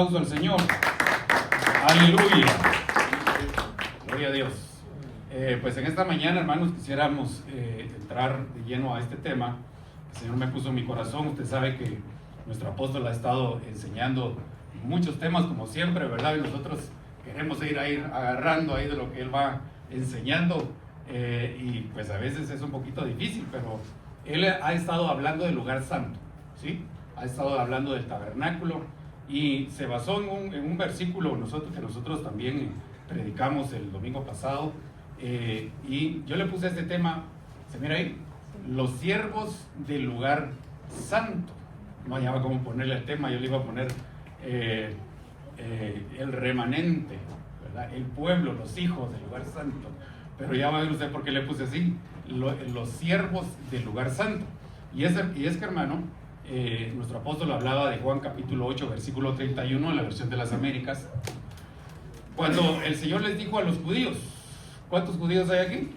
aplauso al Señor. Aleluya. Gloria a Dios. Pues en esta mañana, hermanos, quisiéramos entrar de lleno a este tema. El Señor me puso en mi corazón. Usted sabe que nuestro apóstol ha estado enseñando muchos temas, como siempre, ¿verdad? Y nosotros queremos ir agarrando ahí de lo que Él va enseñando. Y pues a veces es un poquito difícil, pero Él ha estado hablando del lugar santo, ¿sí? Ha estado hablando del tabernáculo y se basó en un versículo que nosotros también predicamos el domingo pasado, y yo le puse este tema, se mira ahí, los siervos del lugar santo. No hallaba cómo ponerle el tema, yo le iba a poner el remanente, ¿verdad? El pueblo, los hijos del lugar santo, pero ya va a ver usted por qué le puse así, los siervos del lugar santo. Y es que, hermano, nuestro apóstol hablaba de Juan capítulo 8, versículo 31, en la versión de las Américas, cuando el Señor les dijo a los judíos, ¿cuántos judíos hay aquí?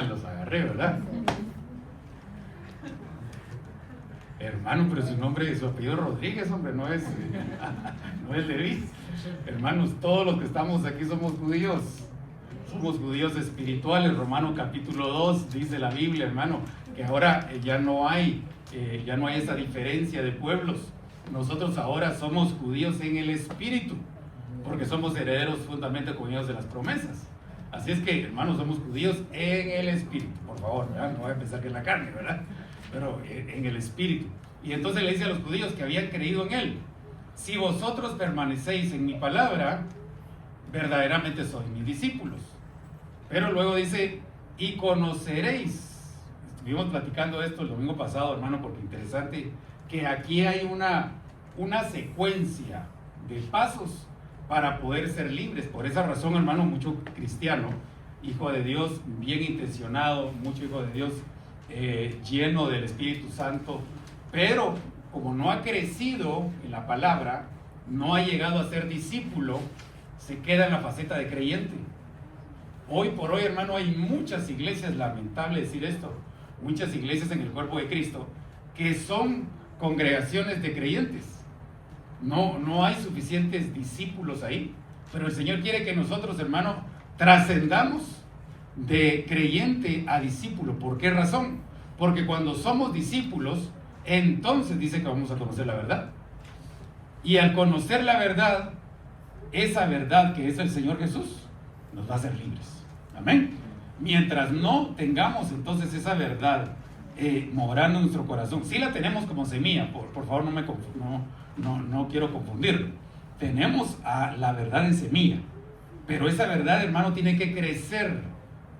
Los agarré, ¿verdad? Hermano, pero su apellido Rodríguez, hombre, no es Leví. Hermanos, todos los que estamos aquí somos judíos espirituales. Romano capítulo 2 dice la Biblia, hermano, que ahora ya no hay esa diferencia de pueblos. Nosotros ahora somos judíos en el espíritu, porque somos herederos juntamente con ellos de las promesas. Así es que, hermanos, somos judíos en el espíritu, por favor, ¿verdad? No voy a pensar que en la carne, ¿verdad? Pero en el espíritu. Y entonces le dice a los judíos que habían creído en él: si vosotros permanecéis en mi palabra, verdaderamente sois mis discípulos. Pero luego dice, y conoceréis. Estuvimos platicando esto el domingo pasado, hermano, porque interesante que aquí hay una secuencia de pasos para poder ser libres. Por esa razón, hermano, mucho cristiano, hijo de Dios, bien intencionado, mucho hijo de Dios, lleno del Espíritu Santo, pero como no ha crecido en la palabra, no ha llegado a ser discípulo, se queda en la faceta de creyente. Hoy por hoy, hermano, hay muchas iglesias, lamentable decir esto, muchas iglesias en el cuerpo de Cristo que son congregaciones de creyentes. No hay suficientes discípulos ahí, pero el Señor quiere que nosotros, hermano, trascendamos de creyente a discípulo. ¿Por qué razón? Porque cuando somos discípulos, entonces dice que vamos a conocer la verdad. Y al conocer la verdad, esa verdad que es el Señor Jesús, nos va a hacer libres. Amén. Mientras no tengamos entonces esa verdad morando en nuestro corazón, si la tenemos como semilla, por favor no quiero confundirlo. Tenemos a la verdad en semilla, pero esa verdad, hermano, tiene que crecer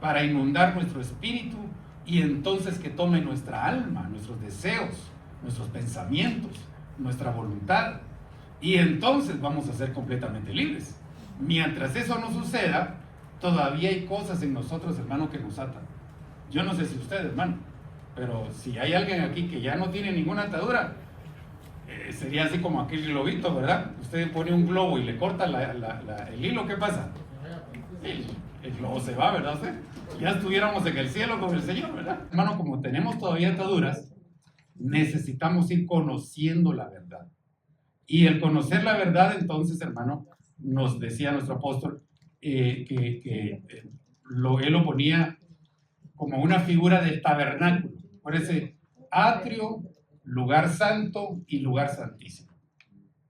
para inundar nuestro espíritu y entonces que tome nuestra alma, nuestros deseos, nuestros pensamientos, nuestra voluntad, y entonces vamos a ser completamente libres. Mientras eso no suceda, todavía hay cosas en nosotros, hermano, que nos atan. Yo no sé si usted, hermano, pero si hay alguien aquí que ya no tiene ninguna atadura, sería así como aquel globito, ¿verdad? Usted pone un globo y le corta el hilo, ¿qué pasa? El globo se va, ¿verdad usted? Ya estuviéramos en el cielo con el Señor, ¿verdad? Hermano, como tenemos todavía ataduras, necesitamos ir conociendo la verdad. Y el conocer la verdad, entonces, hermano, nos decía nuestro apóstol, él lo ponía como una figura del tabernáculo, por ese atrio, lugar santo y lugar santísimo.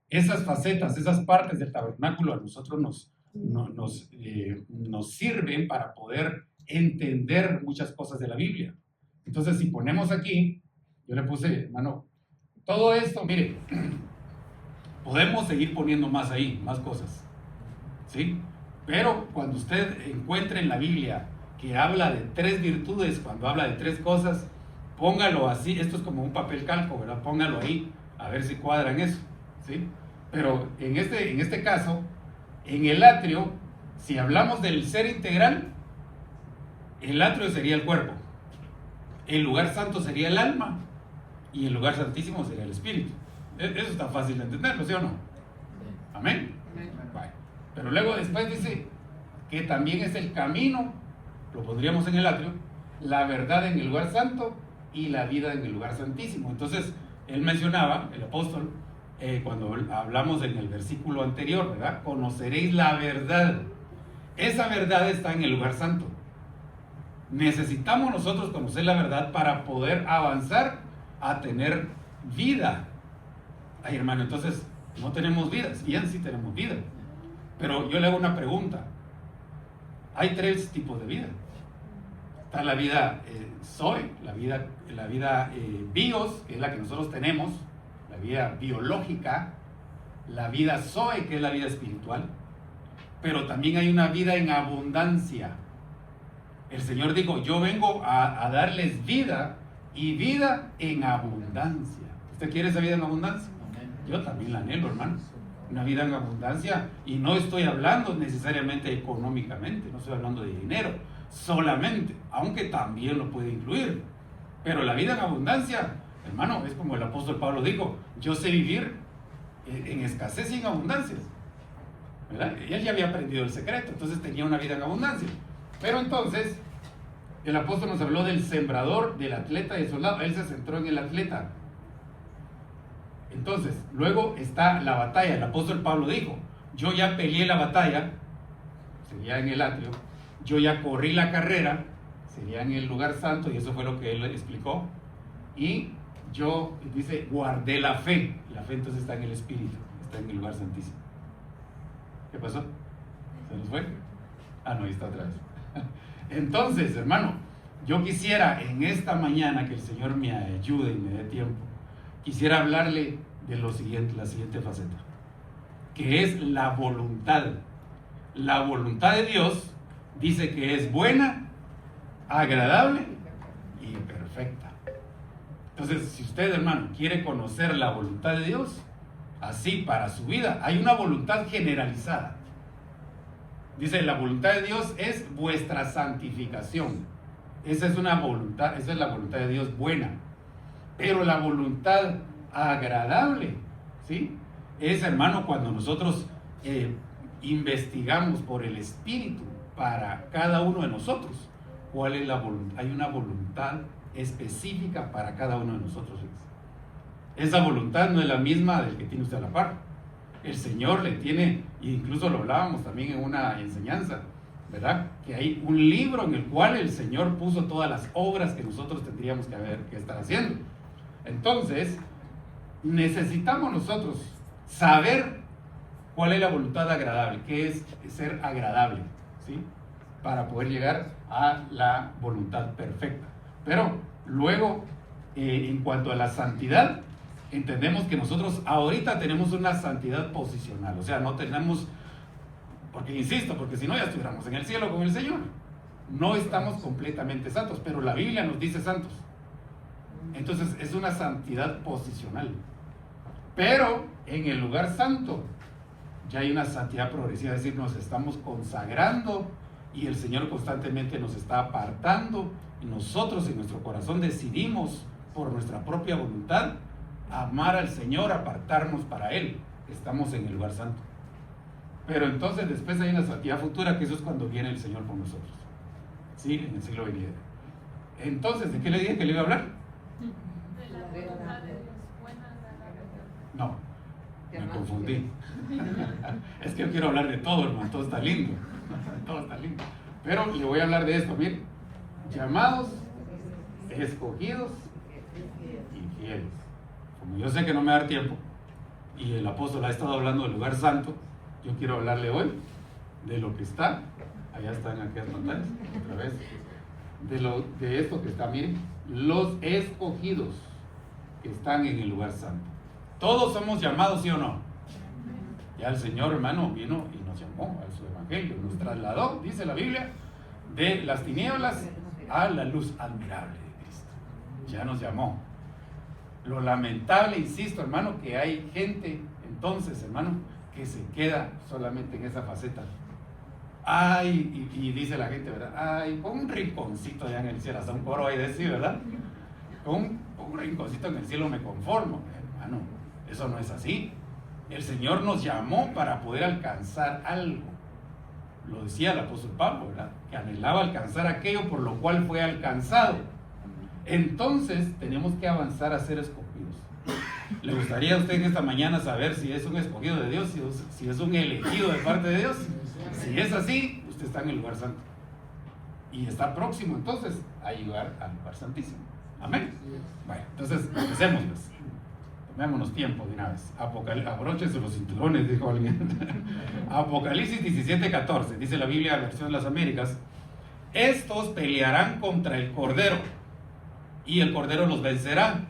Esas facetas, esas partes del tabernáculo a nosotros nos sirven para poder entender muchas cosas de la Biblia. Entonces, si ponemos aquí, yo le puse, hermano, todo esto, mire, podemos seguir poniendo más ahí, más cosas, ¿sí? Pero cuando usted encuentre en la Biblia que habla de 3 virtudes, cuando habla de 3 cosas, póngalo así. Esto es como un papel calco, ¿verdad? Póngalo ahí, a ver si cuadra en eso, ¿sí? Pero en este caso, en el atrio, si hablamos del ser integral, el atrio sería el cuerpo, el lugar santo sería el alma y el lugar santísimo sería el espíritu. Eso está fácil de entenderlo, ¿sí o no? Amén. Vale. Pero luego después dice que también es el camino, lo pondríamos en el atrio, la verdad en el lugar santo y la vida en el lugar santísimo. Entonces, él mencionaba, el apóstol, cuando hablamos en el versículo anterior, ¿verdad? Conoceréis la verdad. Esa verdad está en el lugar santo. Necesitamos nosotros conocer la verdad para poder avanzar a tener vida. Ay, hermano, entonces no tenemos vida. Bien, sí tenemos vida. Pero yo le hago una pregunta. Hay 3 tipos de vida. Está la vida Zoe, la vida bios, que es la que nosotros tenemos, la vida biológica, la vida Zoe, que es la vida espiritual, pero también hay una vida en abundancia. El Señor dijo, yo vengo a darles vida y vida en abundancia. ¿Usted quiere esa vida en abundancia? Yo también la anhelo, hermanos. Una vida en abundancia, y no estoy hablando necesariamente económicamente, no estoy hablando de dinero solamente, aunque también lo puede incluir. Pero la vida en abundancia, hermano, es como el apóstol Pablo dijo, yo sé vivir en escasez y en abundancia, ¿verdad? Él ya había aprendido el secreto, entonces tenía una vida en abundancia. Pero entonces, el apóstol nos habló del sembrador, del atleta y del soldado. Él se centró en el atleta. Entonces, luego está la batalla. El apóstol Pablo dijo, yo ya peleé la batalla, sería en el atrio, yo ya corrí la carrera, sería en el lugar santo, y eso fue lo que él explicó, y yo, dice, guardé la fe. La fe entonces está en el Espíritu, está en el lugar santísimo. ¿Qué pasó? ¿Se nos fue? Ah, no, ahí está otra vez. Entonces, hermano, yo quisiera en esta mañana que el Señor me ayude y me dé tiempo, quisiera hablarle de la siguiente faceta, que es la voluntad. La voluntad de Dios dice que es buena, agradable y perfecta. Entonces, si usted, hermano, quiere conocer la voluntad de Dios, así para su vida, hay una voluntad generalizada. Dice, la voluntad de Dios es vuestra santificación. Esa es la voluntad de Dios buena. Pero la voluntad agradable, ¿sí? Es, hermano, cuando nosotros investigamos por el Espíritu para cada uno de nosotros, ¿cuál es la voluntad? Hay una voluntad específica para cada uno de nosotros. Esa voluntad no es la misma del que tiene usted a la par. El Señor le tiene, e incluso lo hablábamos también en una enseñanza, ¿verdad? Que hay un libro en el cual el Señor puso todas las obras que nosotros tendríamos que estar haciendo. Entonces, necesitamos nosotros saber cuál es la voluntad agradable, qué es ser agradable, ¿sí? Para poder llegar a la voluntad perfecta. Pero luego, en cuanto a la santidad, entendemos que nosotros ahorita tenemos una santidad posicional, o sea, no tenemos, porque insisto, porque si no ya estuviéramos en el cielo con el Señor. No estamos completamente santos, pero la Biblia nos dice santos. Entonces es una santidad posicional. Pero en el lugar santo ya hay una santidad progresiva, es decir, nos estamos consagrando y el Señor constantemente nos está apartando, y nosotros en nuestro corazón decidimos por nuestra propia voluntad amar al Señor, apartarnos para Él. Estamos en el lugar santo. Pero entonces después hay una santidad futura, que eso es cuando viene el Señor por nosotros, ¿sí? En el siglo venidero. Entonces, ¿de qué le dije que le iba a hablar? De la voluntad de Dios buena, No, me confundí. Es que yo quiero hablar de todo, hermano, todo está lindo. Todo está lindo. Pero le voy a hablar de esto, miren. Llamados, escogidos y fieles. Como yo sé que no me va a dar tiempo, y el apóstol ha estado hablando del lugar santo, yo quiero hablarle hoy de lo que está, allá están aquellas pantallas, otra vez, de esto que está, miren, los escogidos que están en el lugar santo. Todos somos llamados, ¿sí o no? Ya el Señor, hermano, vino y nos llamó a su evangelio, nos trasladó, dice la Biblia, de las tinieblas a la luz admirable de Cristo. Ya nos llamó. Lo lamentable, insisto, hermano, que hay gente, entonces, hermano, que se queda solamente en esa faceta. Ay, y dice la gente, ¿verdad? Ay, con un rinconcito allá en el cielo, hasta un coro hay de decir, ¿verdad? Con un rinconcito en el cielo me conformo. Hermano, eso no es así. El Señor nos llamó para poder alcanzar algo. Lo decía el apóstol Pablo, ¿verdad? Que anhelaba alcanzar aquello por lo cual fue alcanzado. Entonces tenemos que avanzar a ser escogidos. ¿Le gustaría a usted en esta mañana saber si es un escogido de Dios, si es un elegido de parte de Dios? Si es así, usted está en el lugar santo. Y está próximo entonces a llegar al lugar santísimo. Amén. Bueno, entonces empecemos pues. Tomémonos tiempo de una vez. Abróchense los cinturones, dijo alguien. Apocalipsis 17:14, dice la Biblia, versión de las Américas: estos pelearán contra el Cordero y el Cordero los vencerá.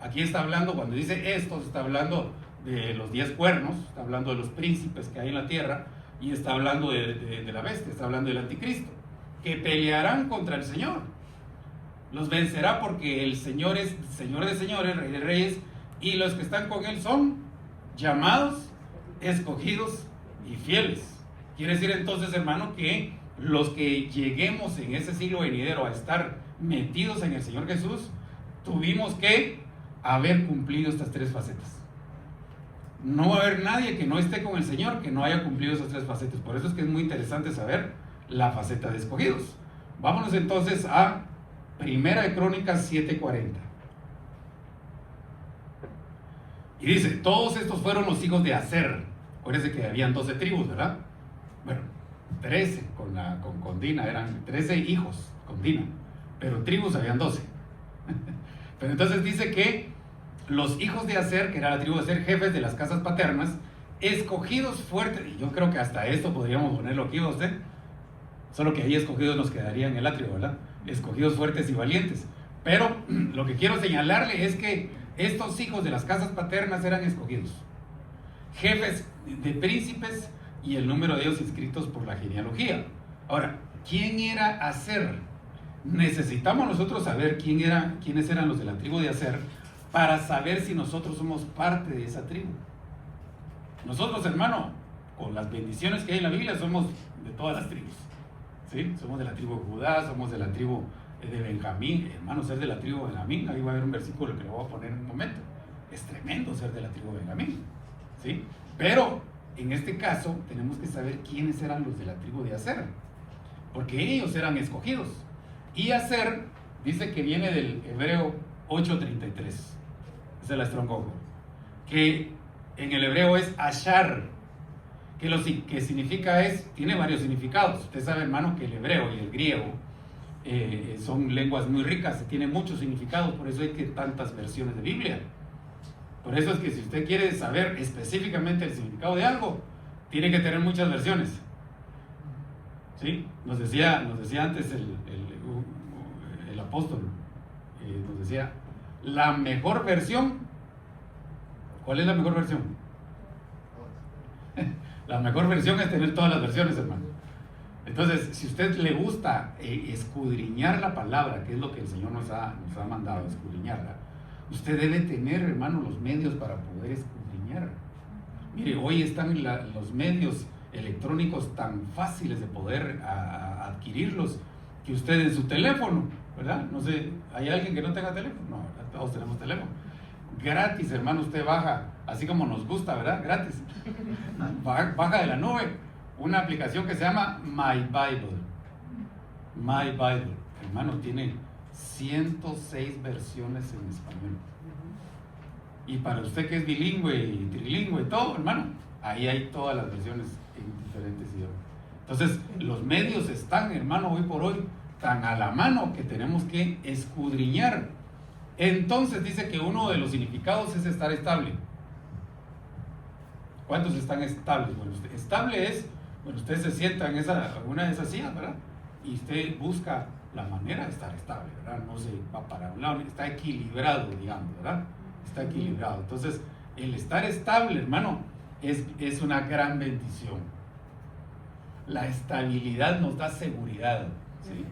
Aquí está hablando, cuando dice estos, está hablando de los 10 cuernos, está hablando de los príncipes que hay en la tierra, y está hablando de la bestia, está hablando del anticristo, que pelearán contra el Señor. Los vencerá porque el Señor es Señor de señores, Rey de reyes, y los que están con Él son llamados, escogidos y fieles. Quiere decir entonces, hermano, que los que lleguemos en ese siglo venidero a estar metidos en el Señor Jesús, tuvimos que haber cumplido estas 3 facetas. No va a haber nadie que no esté con el Señor que no haya cumplido esas 3 facetas. Por eso es que es muy interesante saber la faceta de escogidos. Vámonos entonces a Primera de Crónicas 7:40. Y dice: todos estos fueron los hijos de Aser. Acuérdense que habían 12 tribus, ¿verdad? Bueno, 13 con Dina, eran 13 hijos con Dina, pero tribus habían 12. Pero entonces dice que los hijos de Aser, que era la tribu de Aser, jefes de las casas paternas, escogidos fuertes, y yo creo que hasta esto podríamos ponerlo aquí, usted, solo que ahí escogidos nos quedaría en el atrio, ¿verdad? Escogidos fuertes y valientes. Pero lo que quiero señalarle es que estos hijos de las casas paternas eran escogidos, jefes de príncipes, y el número de ellos inscritos por la genealogía. Ahora, ¿quién era Aser? Necesitamos nosotros saber quiénes eran los de la tribu de Aser para saber si nosotros somos parte de esa tribu. Nosotros, hermano, con las bendiciones que hay en la Biblia, somos de todas las tribus, ¿sí? Somos de la tribu de Judá, somos de la tribu de Benjamín. Hermano, ser de la tribu de Benjamín, ahí va a haber un versículo que lo voy a poner en un momento. Es tremendo ser de la tribu de Benjamín, ¿sí? Pero en este caso tenemos que saber quiénes eran los de la tribu de Aser, porque ellos eran escogidos. Y Aser dice que viene del hebreo 8:33, es el Stronghold, que en el hebreo es Ashar, que significa tiene varios significados. Usted sabe, hermano, que el hebreo y el griego son lenguas muy ricas, tienen muchos significados, por eso hay tantas versiones de Biblia. Por eso es que si usted quiere saber específicamente el significado de algo, tiene que tener muchas versiones. ¿Sí? Nos decía antes el apóstol, nos decía, la mejor versión. ¿Cuál es la mejor versión? La mejor versión es tener todas las versiones, hermano. Entonces, si a usted le gusta escudriñar la palabra, que es lo que el Señor nos ha mandado, escudriñarla, usted debe tener, hermano, los medios para poder escudriñar. Mire, hoy están los medios electrónicos tan fáciles de poder adquirirlos, que usted en su teléfono, ¿verdad? No sé, ¿hay alguien que no tenga teléfono? No, ¿verdad? Todos tenemos teléfono. Gratis, hermano, usted baja, así como nos gusta, ¿verdad? Gratis. Baja de la nube una aplicación que se llama My Bible. My Bible, hermano, tiene 106 versiones en español. Y para usted que es bilingüe y trilingüe y todo, hermano, ahí hay todas las versiones en diferentes idiomas. Entonces, los medios están, hermano, hoy por hoy, tan a la mano que tenemos que escudriñar. Entonces dice que uno de los significados es estar estable. ¿Cuántos están estables? Bueno, estable es, bueno, usted se sienta en una de esas sillas, ¿verdad? Y usted busca la manera de estar estable, ¿verdad? No se va para un lado, está equilibrado, digamos, ¿verdad? Está equilibrado. Entonces, el estar estable, hermano, es una gran bendición. La estabilidad nos da seguridad, ¿sí?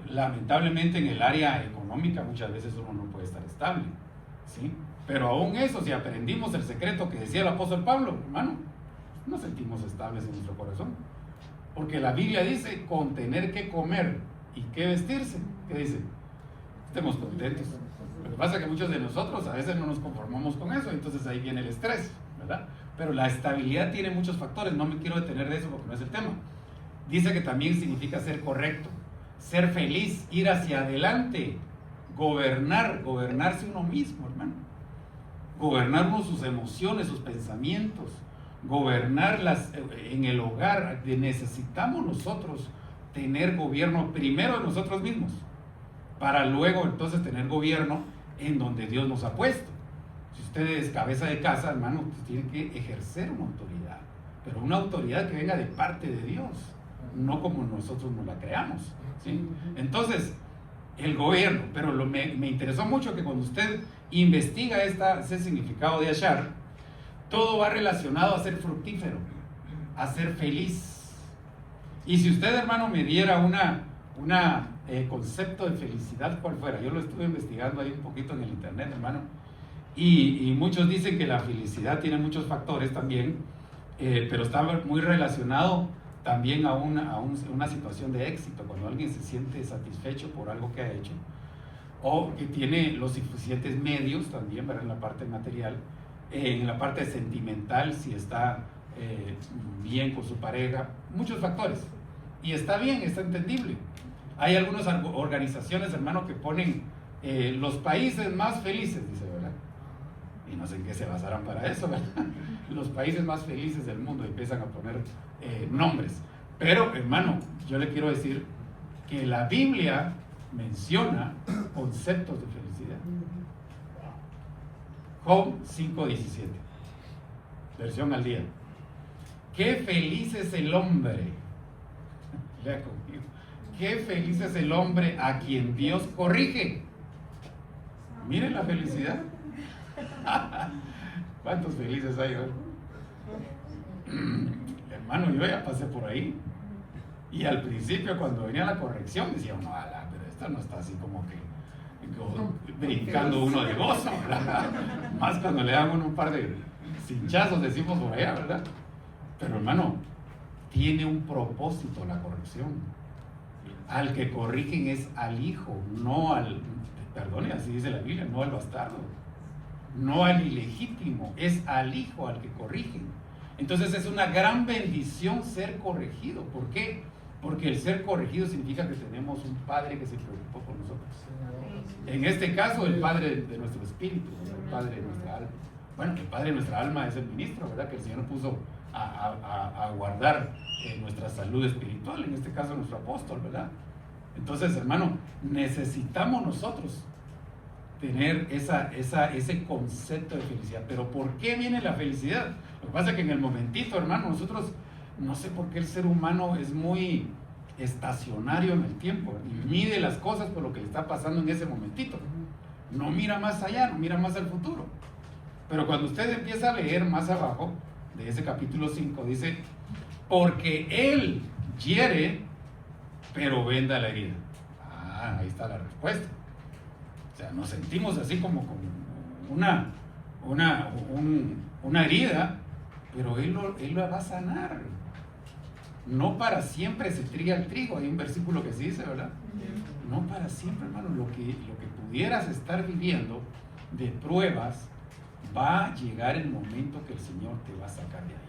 Lamentablemente en el área económica muchas veces uno no puede estar estable, ¿sí? Pero aún eso, si aprendimos el secreto que decía el apóstol Pablo, hermano, nos sentimos estables en nuestro corazón, porque la Biblia dice con tener que comer y que vestirse, ¿qué dice? Estemos contentos. Lo que pasa es que muchos de nosotros a veces no nos conformamos con eso, entonces ahí viene el estrés, ¿verdad? Pero la estabilidad tiene muchos factores, no me quiero detener de eso porque no es el tema. Dice que también significa ser correcto, ser feliz, ir hacia adelante, gobernarse uno mismo, hermano. gobernar uno sus emociones, sus pensamientos, gobernarlas en el hogar. Necesitamos nosotros tener gobierno primero de nosotros mismos, para luego entonces tener gobierno en donde Dios nos ha puesto. Si usted es cabeza de casa, hermano, usted tiene que ejercer una autoridad, pero una autoridad que venga de parte de Dios, no como nosotros nos la creamos, ¿sí? Entonces, el gobierno, pero me interesó mucho que cuando usted investiga ese significado de Ashar, todo va relacionado a ser fructífero, a ser feliz. Y si usted, hermano, me diera una concepto de felicidad, cual fuera, yo lo estuve investigando ahí un poquito en el internet, hermano, y muchos dicen que la felicidad tiene muchos factores también, pero está muy relacionado también a una situación de éxito, cuando alguien se siente satisfecho por algo que ha hecho, o que tiene los suficientes medios también, ¿verdad? En la parte material, en la parte sentimental, si está bien con su pareja, muchos factores. Y está bien, está entendible. Hay algunas organizaciones, hermano, que ponen los países más felices, dice, ¿verdad? Y no sé en qué se basarán para eso, ¿verdad? Los países más felices del mundo, empiezan a poner nombres. Pero, hermano, yo le quiero decir que la Biblia menciona conceptos de felicidad. Job 5:17, versión al día. Qué feliz es el hombre, lea conmigo, qué feliz es el hombre a quien Dios corrige. Miren la felicidad. ¿Cuántos felices hay hoy? Hermano, yo ya pasé por ahí. Y al principio, cuando venía la corrección, decía uno, pero esta no está así como que brincando uno de gozo, ¿verdad? Más cuando le dan uno un par de cinchazos, decimos por allá, ¿verdad? Pero, hermano, tiene un propósito la corrección. Al que corrigen es al hijo, no al, perdone, así dice la Biblia, no al bastardo, no al ilegítimo, es al hijo al que corrigen. Entonces es una gran bendición ser corregido. ¿Por qué? Porque el ser corregido significa que tenemos un Padre que se preocupó por nosotros. En este caso, el Padre de nuestro espíritu, el Padre de nuestra alma. Bueno, el Padre de nuestra alma es el ministro, ¿verdad? Que el Señor puso a guardar nuestra salud espiritual, en este caso nuestro apóstol, ¿verdad? Entonces, hermano, necesitamos nosotros tener ese concepto de felicidad. Pero ¿por qué viene la felicidad? Lo que pasa es que en el momentito, hermano, nosotros, no sé por qué el ser humano es muy estacionario en el tiempo y mide las cosas por lo que le está pasando en ese momentito. No mira más allá, no mira más al futuro. Pero cuando usted empieza a leer más abajo de ese capítulo 5, dice, porque Él hiere, pero venda la herida. Ahí está la respuesta. O sea, nos sentimos así como una herida, pero Él la va a sanar. No para siempre se triga el trigo. Hay un versículo que se dice, ¿verdad? No para siempre, hermano. Lo que pudieras estar viviendo de pruebas, va a llegar el momento que el Señor te va a sacar de ahí.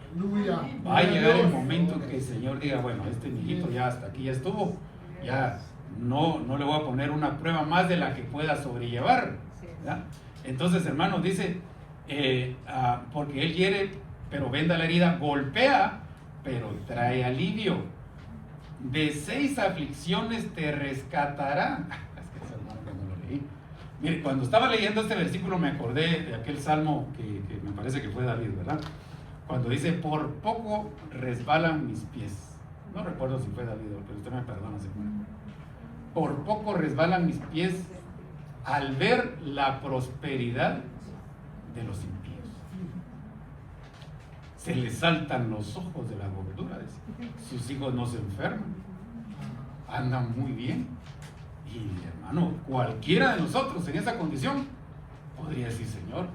Va a llegar el momento que el Señor diga, bueno, este niñito ya hasta aquí ya estuvo, ya no le voy a poner una prueba más de la que pueda sobrellevar, ¿verdad? Entonces, hermano, dice, porque Él hiere, pero venda la herida, golpea, pero trae alivio. De 6 aflicciones te rescatará. Es que ese hermano cuando lo leí. Mire, cuando estaba leyendo este versículo me acordé de aquel salmo que me parece que fue David, ¿verdad? Cuando dice, por poco resbalan mis pies. No recuerdo si fue David, pero usted me perdona si fue. Por poco resbalan mis pies al ver la prosperidad de los impíos. Se les saltan los ojos de la gordura. Sus hijos no se enferman, andan muy bien. Y hermano, cualquiera de nosotros en esa condición podría decir, Señor,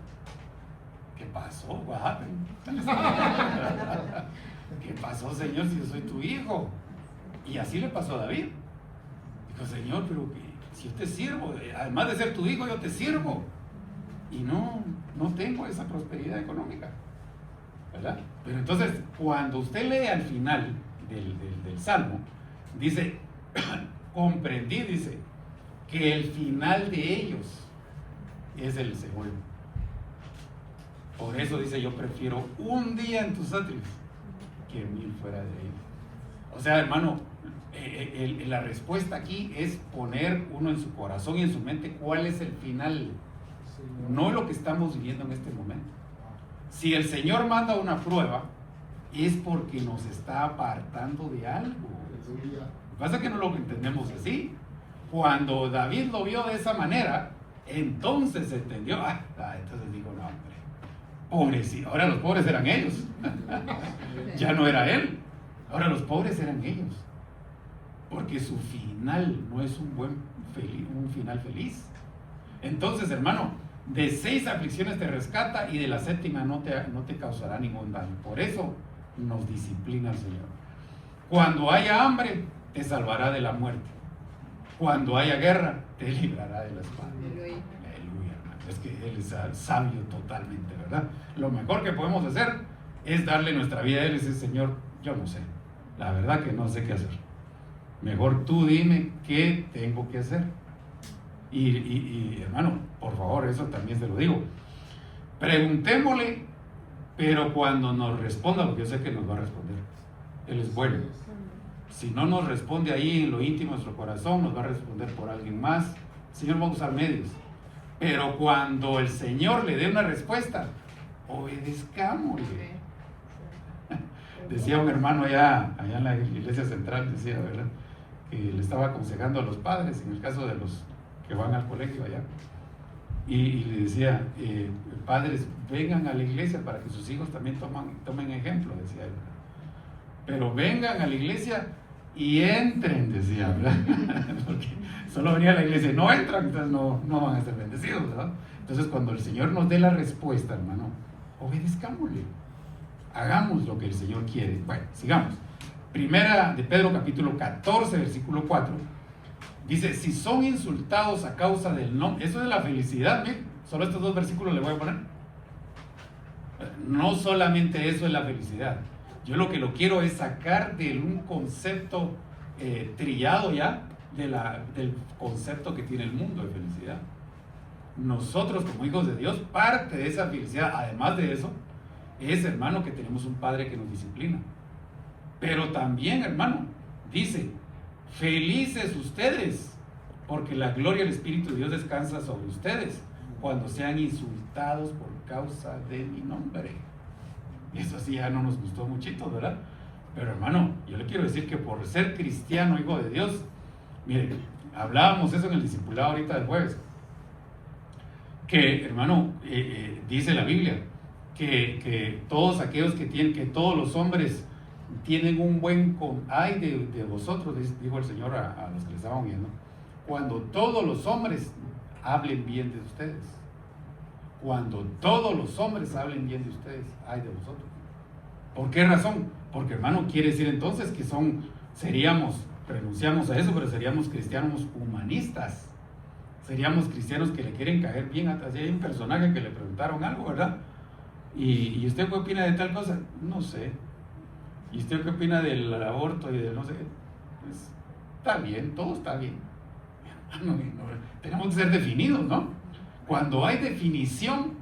¿qué pasó? What happened? ¿Qué pasó, Señor, si yo soy tu hijo? Y así le pasó a David. Dijo, Señor, pero si yo te sirvo, además de ser tu hijo, yo te sirvo. Y no tengo esa prosperidad económica, ¿verdad? Pero entonces, cuando usted lee al final del Salmo, dice, comprendí, dice, que el final de ellos es el Seol. Por eso dice, yo prefiero un día en tus atrios que 1000 fuera de ellos. O sea, hermano, la respuesta aquí es poner uno en su corazón y en su mente cuál es el final, no lo que estamos viviendo en este momento. Si el Señor manda una prueba, es porque nos está apartando de algo. Lo que pasa es que no lo entendemos así. Cuando David lo vio de esa manera, entonces entendió. Entonces dijo, no, hombre, pobrecito. Ahora los pobres eran ellos. Ya no era él. Ahora los pobres eran ellos. Porque su final no es un final feliz. Entonces, hermano, de 6 aflicciones te rescata y de la 7ª no te causará ningún daño. Por eso nos disciplina el Señor. Cuando haya hambre, te salvará de la muerte. Cuando haya guerra, te librará de la espada. Aleluya, hermano. Es que Él es sabio totalmente, ¿verdad? Lo mejor que podemos hacer es darle nuestra vida a Él y decir, Señor, yo no sé. La verdad que no sé qué hacer. Mejor tú dime qué tengo que hacer. Y hermano, por favor, eso también se lo digo. Preguntémosle, pero cuando nos responda, porque yo sé que nos va a responder. Él es bueno. Si no nos responde ahí en lo íntimo de nuestro corazón, nos va a responder por alguien más. El Señor va a usar medios. Pero cuando el Señor le dé una respuesta, obedezcámosle. Decía un hermano allá en la iglesia central, decía, ¿verdad?, que le estaba aconsejando a los padres, en el caso de los que van al colegio allá, y le decía, padres, vengan a la iglesia para que sus hijos también tomen ejemplo, decía él. Pero vengan a la iglesia y entren, decía, ¿verdad? Porque solo venía a la iglesia y no entran, entonces no van a ser bendecidos, ¿verdad? Entonces, cuando el Señor nos dé la respuesta, hermano, obedezcámosle. Hagamos lo que el Señor quiere. Bueno, sigamos. Primera de Pedro, capítulo 14, versículo 4. Dice, si son insultados a causa del nombre, eso es la felicidad, miren, solo estos 2 versículos le voy a poner. No solamente eso es la felicidad. Yo lo que lo quiero es sacar de un concepto trillado ya, del concepto que tiene el mundo de felicidad. Nosotros como hijos de Dios, parte de esa felicidad, además de eso, es, hermano, que tenemos un Padre que nos disciplina. Pero también, hermano, dice, felices ustedes, porque la gloria del Espíritu de Dios descansa sobre ustedes cuando sean insultados por causa de mi nombre. Y eso sí ya no nos gustó muchito, ¿verdad? Pero hermano, yo le quiero decir que por ser cristiano, hijo de Dios, miren, hablábamos eso en el discipulado ahorita del jueves, que, hermano, dice la Biblia, que todos aquellos que tienen, que todos los hombres tienen un buen ay de vosotros, dijo el Señor a los que le estaban viendo, cuando todos los hombres hablen bien de ustedes. Cuando todos los hombres hablen bien de ustedes, ay de vosotros. ¿Por qué razón? Porque, hermano, quiere decir entonces que renunciamos a eso, pero seríamos cristianos humanistas. Seríamos cristianos que le quieren caer bien. Así hay un personaje que le preguntaron algo, ¿verdad? ¿Y usted qué opina de tal cosa? No sé. ¿Y usted qué opina del aborto y de no sé qué? Pues está bien, todo está bien. Tenemos que ser definidos, ¿no? Cuando hay definición,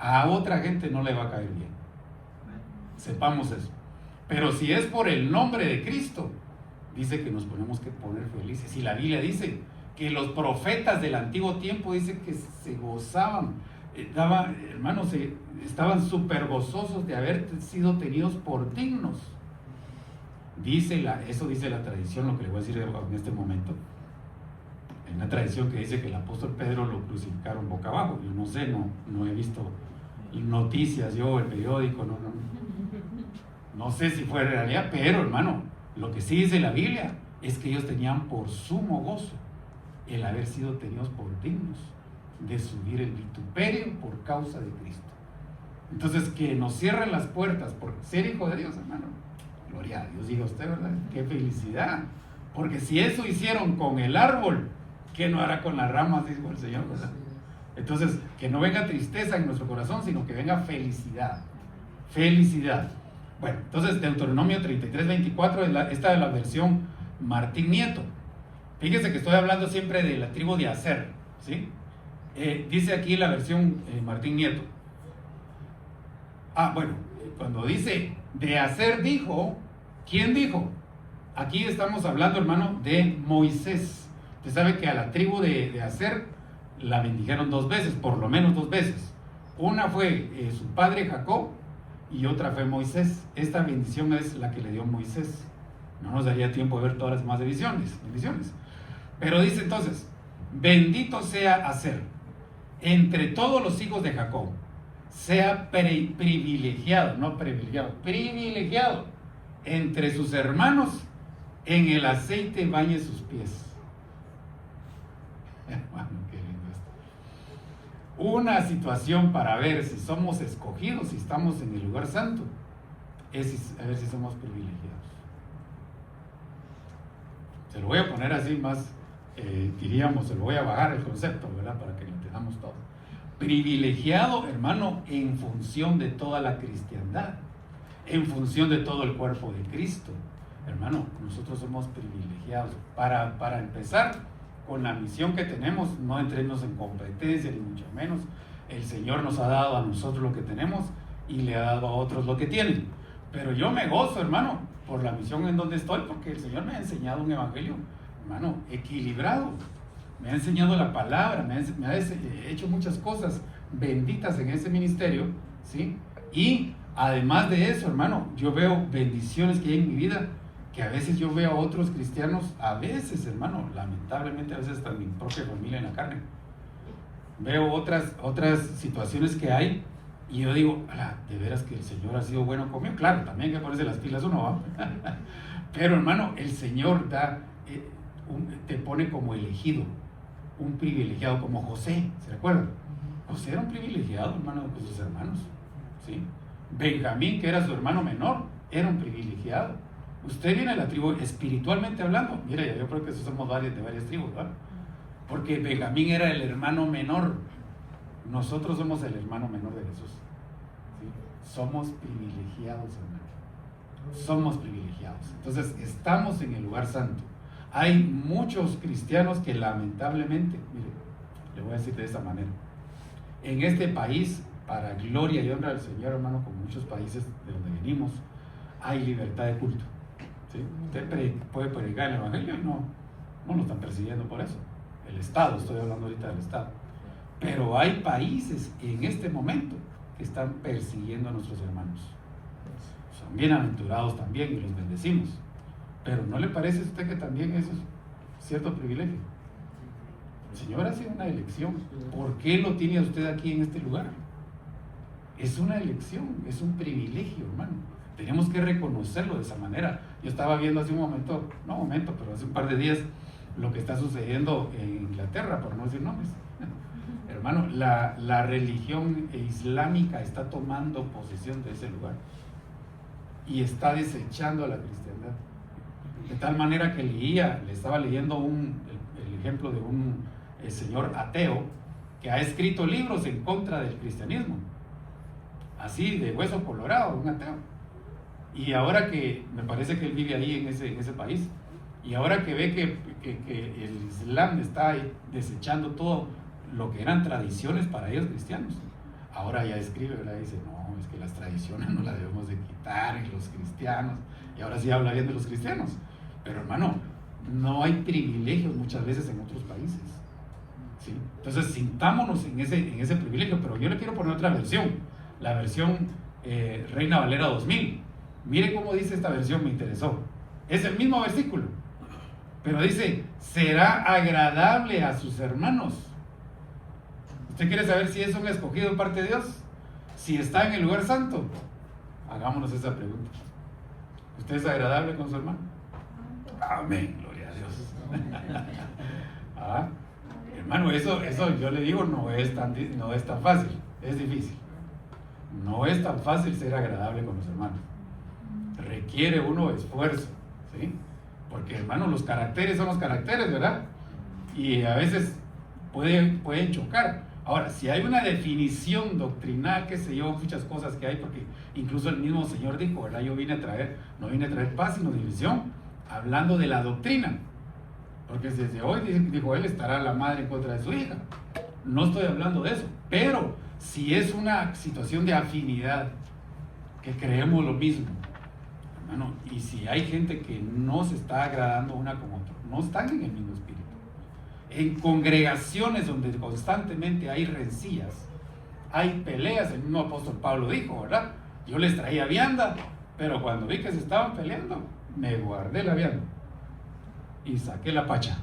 a otra gente no le va a caer bien. Sepamos eso. Pero si es por el nombre de Cristo, dice que nos ponemos que poner felices. Y la Biblia dice que los profetas del antiguo tiempo, dice que se gozaban, hermanos, estaban súper gozosos de haber sido tenidos por dignos. Eso dice la tradición, lo que le voy a decir en este momento. Hay una tradición que dice que el apóstol Pedro lo crucificaron boca abajo. Yo no sé, no he visto noticias, el periódico, no sé si fue realidad, pero hermano, lo que sí dice la Biblia es que ellos tenían por sumo gozo el haber sido tenidos por dignos de subir el vituperio por causa de Cristo. Entonces, que nos cierren las puertas por ser hijo de Dios, hermano, gloria a Dios, diga usted, ¿verdad? Qué felicidad, porque si eso hicieron con el árbol, ¿qué no hará con las ramas?, dijo el Señor, ¿verdad? Entonces, que no venga tristeza en nuestro corazón, sino que venga felicidad. Felicidad. Bueno, entonces Deuteronomio 33:24, esta es la versión Martín Nieto. Fíjese que estoy hablando siempre de la tribu de Aser, ¿sí? Dice aquí la versión Martín Nieto: Bueno, cuando dice de hacer dijo, ¿quién dijo? Aquí estamos hablando, hermano, de Moisés. Usted sabe que a la tribu de Aser la bendijeron 2 veces, por lo menos 2 veces. Una fue su padre Jacob y otra fue Moisés. Esta bendición es la que le dio Moisés. No nos daría tiempo de ver todas las demás bendiciones. Pero dice entonces, bendito sea Aser entre todos los hijos de Jacob, sea privilegiado, no privilegiado, privilegiado entre sus hermanos, en el aceite bañe sus pies. Hermano, qué lindo esto. Una situación para ver si somos escogidos, si estamos en el lugar santo, es a ver si somos privilegiados. Se lo voy a poner así más, diríamos, se lo voy a bajar el concepto, ¿verdad? Para que lo entendamos todo. Privilegiado, hermano, en función de toda la cristiandad, en función de todo el cuerpo de Cristo. Hermano, nosotros somos privilegiados. Para empezar, con la misión que tenemos, no entremos en competencia, ni mucho menos. El Señor nos ha dado a nosotros lo que tenemos y le ha dado a otros lo que tienen. Pero yo me gozo, hermano, por la misión en donde estoy, porque el Señor me ha enseñado un evangelio, hermano, equilibrado. Me ha enseñado la palabra, me ha hecho muchas cosas benditas en ese ministerio, ¿sí? Y además de eso, hermano, yo veo bendiciones que hay en mi vida, que a veces yo veo a otros cristianos, a veces, hermano, lamentablemente, a veces hasta mi propia familia en la carne. Veo otras situaciones que hay y yo digo, de veras que el Señor ha sido bueno conmigo. Claro, también hay que ponerse las pilas uno, ¿va? Pero, hermano, el Señor te pone como elegido, un privilegiado, como José, ¿se recuerdan? José era un privilegiado, hermano, con sus hermanos, ¿sí? Benjamín, que era su hermano menor, era un privilegiado. Usted viene a la tribu espiritualmente hablando. Mira, yo creo que somos de varias tribus, ¿verdad? Porque Benjamín era el hermano menor. Nosotros somos el hermano menor de Jesús, ¿sí? Somos privilegiados, hermano. Somos privilegiados. Entonces, estamos en el lugar santo. Hay muchos cristianos que lamentablemente, mire, le voy a decir de esta manera, en este país, para gloria y honra del Señor, hermano, como muchos países de donde venimos, hay libertad de culto, ¿sí? Usted puede predicar el evangelio y no lo están persiguiendo por eso. El Estado, estoy hablando ahorita del Estado. Pero hay países en este momento que están persiguiendo a nuestros hermanos. Son bienaventurados también y los bendecimos. Pero ¿no le parece a usted que también eso es cierto privilegio? El Señor ha sido una elección. ¿Por qué lo tiene a usted aquí en este lugar? Es una elección, es un privilegio, hermano. Tenemos que reconocerlo de esa manera. Yo estaba viendo hace pero hace un par de días lo que está sucediendo en Inglaterra, por no decir nombres. Hermano, la religión islámica está tomando posesión de ese lugar y está desechando a la cristiandad. De tal manera que le estaba leyendo el ejemplo de un señor ateo que ha escrito libros en contra del cristianismo. Así, de hueso colorado, un ateo. Y ahora que, me parece que él vive ahí en ese país, y ahora que ve que el Islam está desechando todo lo que eran tradiciones para ellos cristianos, ahora ya escribe, ¿verdad? Dice, no, es que las tradiciones no las debemos de quitar en los cristianos, y ahora sí habla bien de los cristianos. Pero, hermano, no hay privilegios muchas veces en otros países, ¿sí? Entonces, sintámonos en ese privilegio. Pero yo le quiero poner otra versión, la versión Reina Valera 2000. Mire cómo dice esta versión, me interesó. Es el mismo versículo, pero dice, será agradable a sus hermanos. ¿Usted quiere saber si es un escogido de parte de Dios? Si está en el lugar santo. Hagámonos esa pregunta. ¿Usted es agradable con su hermano? Amén, gloria a Dios. Hermano, eso yo le digo, no es tan fácil, es difícil. No es tan fácil ser agradable con los hermanos. Requiere uno esfuerzo, ¿sí? Porque, hermano, los caracteres son los caracteres, ¿verdad? Y a veces pueden chocar. Ahora, si hay una definición doctrinal, qué sé yo, muchas cosas que hay, porque incluso el mismo Señor dijo, ¿verdad? Yo no vine a traer paz, sino división, hablando de la doctrina. Porque desde hoy, dijo él, estará la madre en contra de su hija. No estoy hablando de eso, pero si es una situación de afinidad, que creemos lo mismo, hermano, y si hay gente que no se está agradando una con otra, no están en el mismo espíritu. En congregaciones donde constantemente hay rencillas, hay peleas, el mismo apóstol Pablo dijo, ¿verdad? Yo les traía vianda, pero cuando vi que se estaban peleando, me guardé la vianda y saqué la pacha,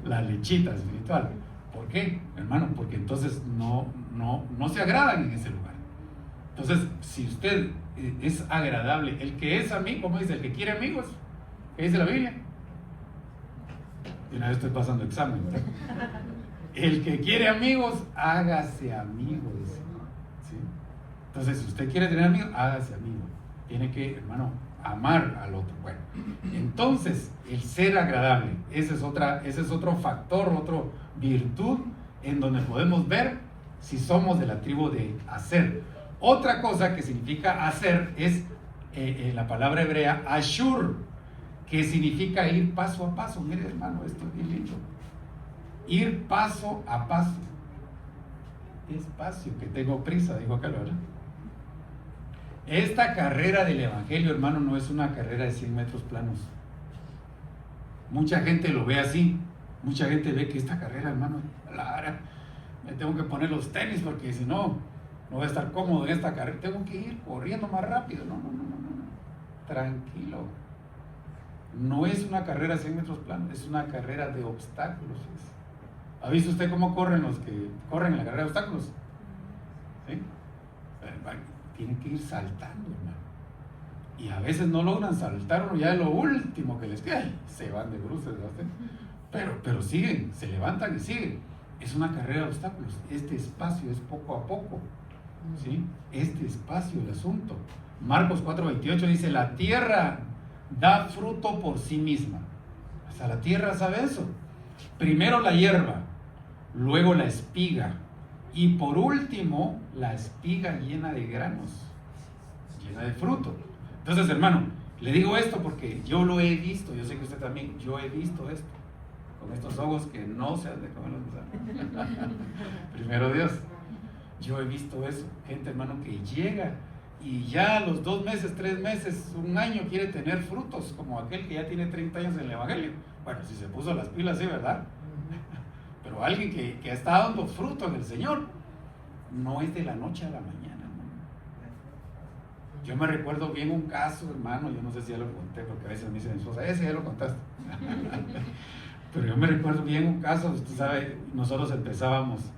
la lechita espiritual. ¿Por qué, hermano? Porque entonces no se agradan en ese lugar. Entonces, si usted es agradable, el que es amigo, como dice, el que quiere amigos, ¿qué dice la Biblia? Y una vez estoy pasando examen, ¿verdad? El que quiere amigos, hágase amigo, dice. ¿Sí? Entonces, si usted quiere tener amigos, hágase amigo. Tiene que, hermano, amar al otro. Bueno, entonces, el ser agradable, ese es otro factor, otra virtud en donde podemos ver si somos de la tribu de hacer. Otra cosa que significa hacer es la palabra hebrea ashur, que significa ir paso a paso. Mire, hermano, esto es bien lindo. Ir paso a paso. Despacio, que tengo prisa, dijo aquel, ¿verdad? Esta carrera del evangelio, hermano, no es una carrera de 100 metros planos. Mucha gente lo ve así. Mucha gente ve que esta carrera, hermano, me tengo que poner los tenis porque si no voy a estar cómodo en esta carrera. Tengo que ir corriendo más rápido. No. Tranquilo. No es una carrera de 100 metros planos, es una carrera de obstáculos. ¿Ha visto usted cómo corren los que corren en la carrera de obstáculos? ¿Sí? Tienen que ir saltando, hermano. Y a veces no logran saltar, uno ya es lo último que les queda. Se van de bruces, ¿verdad? Pero siguen, se levantan y siguen. Es una carrera de obstáculos. Este espacio es poco a poco. ¿Sí? Este espacio, el asunto. Marcos 4:28 dice, la tierra da fruto por sí misma. O sea, la tierra sabe eso. Primero la hierba, luego la espiga y por último la espiga llena de granos, llena de fruto. Entonces, hermano, le digo esto porque yo lo he visto, yo sé que usted también, yo he visto esto, con estos ojos que no se han de comer los gusanos. Primero Dios, yo he visto eso, gente, hermano, que llega y ya a los 2 meses, 3 meses, 1 año quiere tener frutos, como aquel que ya tiene 30 años en el evangelio. Bueno, si se puso las pilas, sí, ¿verdad? Pero alguien que está dando fruto en el Señor, no es de la noche a la mañana, hermano. Yo me recuerdo bien un caso, hermano, yo no sé si ya lo conté, porque a veces me dicen, ese ya lo contaste. Pero yo me recuerdo bien un caso, usted sabe, nosotros empezamos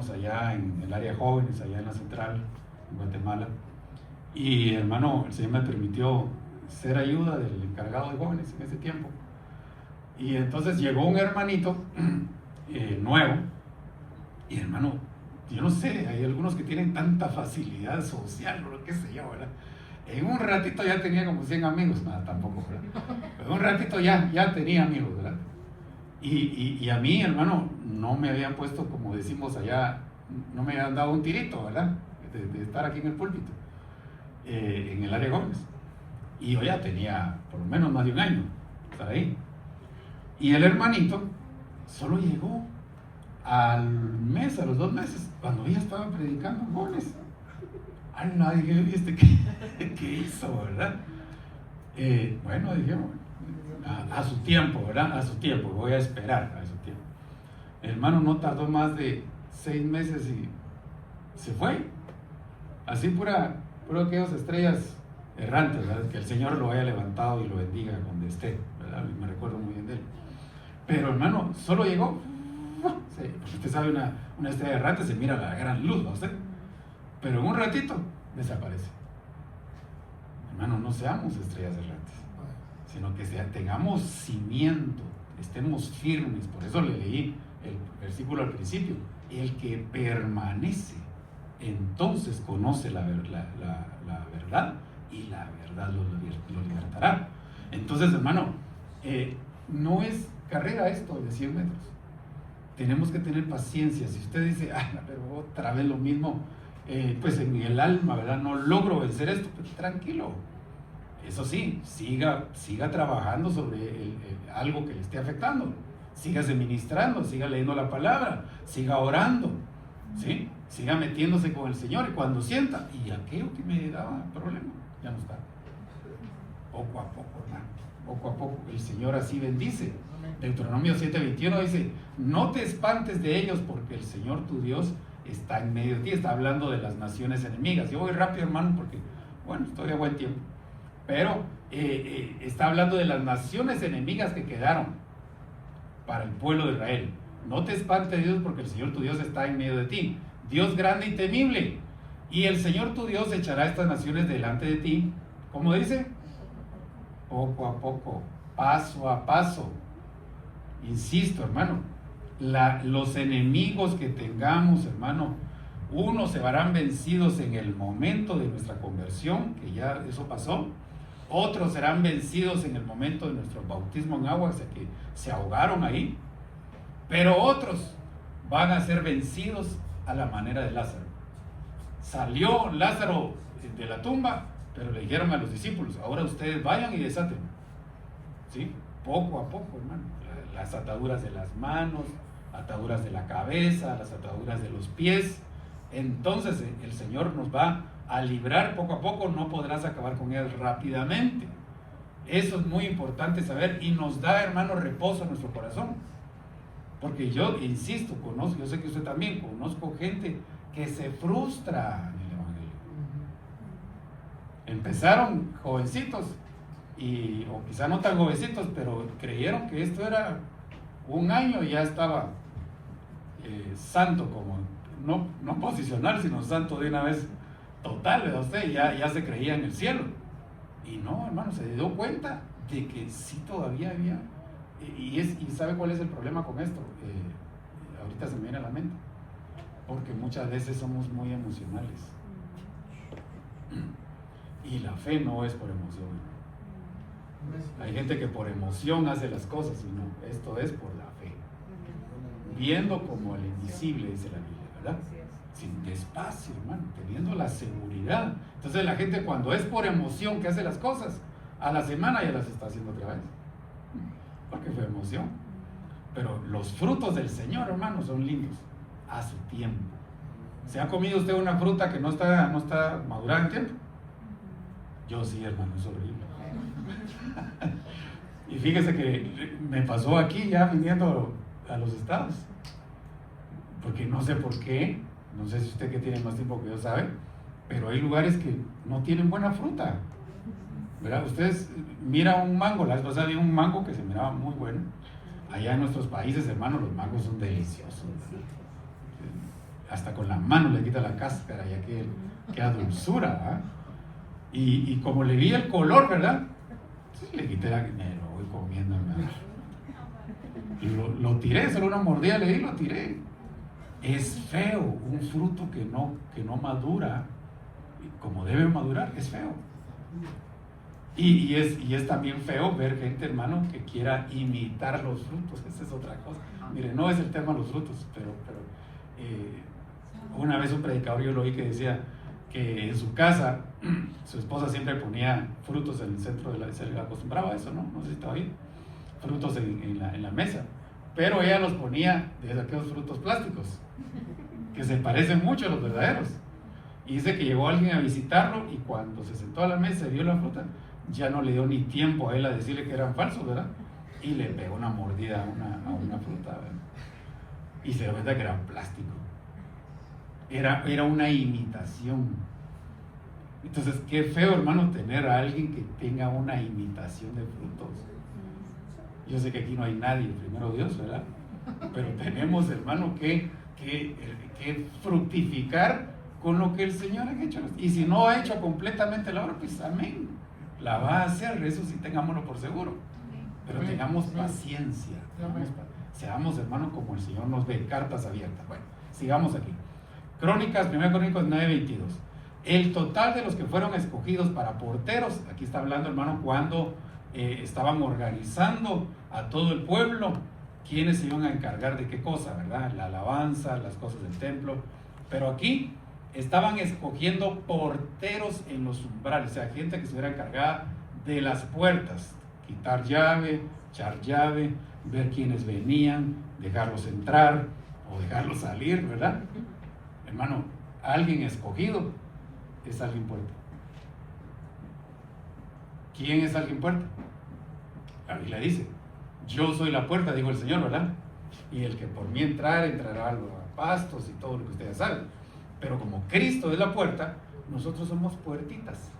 allá en el área jóvenes, allá en la central, en Guatemala, y hermano, el Señor me permitió ser ayuda del encargado de jóvenes en ese tiempo. Y entonces llegó un hermanito nuevo, y hermano, yo no sé, hay algunos que tienen tanta facilidad social, o lo que sé yo, ¿verdad? En un ratito ya tenía como 100 amigos, nada, tampoco, ¿verdad? Pero en un ratito ya tenía amigos, ¿verdad? Y a mí, hermano, no me habían puesto, como decimos allá, no me habían dado un tirito, ¿verdad? De estar aquí en el púlpito, en el área Gómez. Y yo ya tenía por lo menos más de 1 año estar ahí. Y el hermanito solo llegó al mes, a los 2 meses, cuando ya estaba predicando en Gómez. Ay, nadie viste qué hizo, ¿verdad? Bueno, dijimos, a su tiempo, ¿verdad? A su tiempo, voy a esperar a su tiempo. El hermano no tardó más de 6 meses y se fue. Así pura aquellas estrellas errantes, ¿verdad? Que el Señor lo haya levantado y lo bendiga donde esté, ¿verdad? Me recuerdo muy bien de él. Pero hermano, solo llegó, sí, porque usted sabe, una estrella errante se mira la gran luz, ¿no usted? Pero en un ratito desaparece. Hermano, no seamos estrellas errantes, sino que tengamos cimiento, estemos firmes. Por eso le leí el versículo al principio. El que permanece, entonces conoce la verdad, y la verdad lo libertará. Entonces, hermano, no es carrera esto de 100 metros. Tenemos que tener paciencia. Si usted dice, pero otra vez lo mismo, pues en el alma, ¿verdad? No logro vencer esto, pues tranquilo. Eso sí, siga trabajando sobre algo que le esté afectando. Sígase ministrando, siga leyendo la palabra, siga orando, ¿sí? siga metiéndose con el Señor, y cuando sienta, y aquello que me daba problema, ya no está. Poco a poco, hermano, poco a poco, el Señor así bendice. Deuteronomio 7:21 dice, no te espantes de ellos, porque el Señor tu Dios está en medio de ti. Está hablando de las naciones enemigas. Yo voy rápido, hermano, porque, bueno, estoy a buen tiempo. Pero está hablando de las naciones enemigas que quedaron para el pueblo de Israel. No te espantes de Dios, porque el Señor tu Dios está en medio de ti. Dios grande y temible. Y el Señor tu Dios echará estas naciones delante de ti. ¿Cómo dice? Poco a poco, paso a paso. Insisto, hermano, los enemigos que tengamos, hermano, unos se verán vencidos en el momento de nuestra conversión, que ya eso pasó. Otros serán vencidos en el momento de nuestro bautismo en agua, o sea que se ahogaron ahí. Pero otros van a ser vencidos a la manera de Lázaro. Salió Lázaro de la tumba, pero le dijeron a los discípulos, ahora ustedes vayan y desaten. ¿Sí? Poco a poco, hermano. Las ataduras de las manos, ataduras de la cabeza, las ataduras de los pies. Entonces el Señor nos va a librar poco a poco, no podrás acabar con ellas rápidamente. Eso es muy importante saber, y nos da, hermano, reposo a nuestro corazón. Porque yo, insisto, conozco, yo sé que usted también, conozco gente que se frustra en el Evangelio. Empezaron jovencitos, o quizá no tan jovencitos, pero creyeron que esto era un año y ya estaba santo, como no posicional, sino santo de una vez total, ¿verdad? Usted ya se creía en el cielo. Y no, hermano, se dio cuenta de que sí todavía había. Y ¿sabe cuál es el problema con esto? Ahorita se me viene a la mente. Porque muchas veces somos muy emocionales. Y la fe no es por emoción. Hay gente que por emoción hace las cosas, y no, esto es por la fe. Viendo como el invisible, dice la Biblia, ¿verdad? Sin despacio, hermano, teniendo la seguridad. Entonces la gente, cuando es por emoción que hace las cosas, a la semana ya las está haciendo otra vez. Porque fue emoción. Pero los frutos del Señor, hermano, son lindos a su tiempo. ¿Se ha comido usted una fruta que no está madurada en tiempo? Yo sí, hermano, es horrible. Y fíjese que me pasó aquí ya viniendo a los Estados, porque no sé por qué, no sé si usted que tiene más tiempo que yo sabe, pero hay lugares que no tienen buena fruta, ¿verdad? Ustedes miran un mango, la vez pasada vi un mango que se miraba muy bueno. Allá en nuestros países, hermano, los mangos son deliciosos, ¿verdad? Hasta con la mano le quita la cáscara, ya que queda dulzura, ¿verdad? Y como le vi el color, ¿verdad? Le quité la, me lo voy comiendo, y lo tiré, solo una mordida le di, lo tiré. Es feo un fruto que no madura como debe madurar, es feo. Y es también feo ver gente, hermano, que quiera imitar los frutos. Esa es otra cosa. Mire, no es el tema de los frutos, pero una vez un predicador yo lo oí que decía que en su casa su esposa siempre ponía frutos en el centro de la, se le acostumbraba a eso, no sé si todavía, frutos en la mesa, pero ella los ponía de aquellos frutos plásticos que se parecen mucho a los verdaderos. Y dice que llegó alguien a visitarlo, y cuando se sentó a la mesa y vio la fruta, ya no le dio ni tiempo a él a decirle que eran falsos, ¿verdad? Y le pegó una mordida a una fruta, ¿verdad? Y se dio cuenta que era plástico. Era una imitación. Entonces, qué feo, hermano, tener a alguien que tenga una imitación de frutos. Yo sé que aquí no hay nadie, primero Dios, ¿verdad? Pero tenemos, hermano, que fructificar con lo que el Señor ha hecho. Y si no ha hecho completamente la obra, pues amén, la va a hacer, eso sí, tengámoslo por seguro. Pero tengamos paciencia, seamos, hermano, como el Señor nos ve, cartas abiertas. Bueno, sigamos aquí. Crónicas, 1 Crónicas 9:22. El total de los que fueron escogidos para porteros, aquí está hablando, hermano, cuando estaban organizando a todo el pueblo, quienes se iban a encargar de qué cosa, ¿verdad? La alabanza, las cosas del templo. Pero aquí estaban escogiendo porteros en los umbrales, o sea, gente que estuviera encargada de las puertas, quitar llave, echar llave, ver quiénes venían, dejarlos entrar o dejarlos salir, ¿verdad? Hermano, alguien escogido es alguien puerta. ¿Quién es alguien puerta? La Biblia dice, yo soy la puerta, dijo el Señor, ¿verdad? Y el que por mí entrará a pastos y todo lo que ustedes saben. Pero como Cristo es la puerta, nosotros somos puertitas.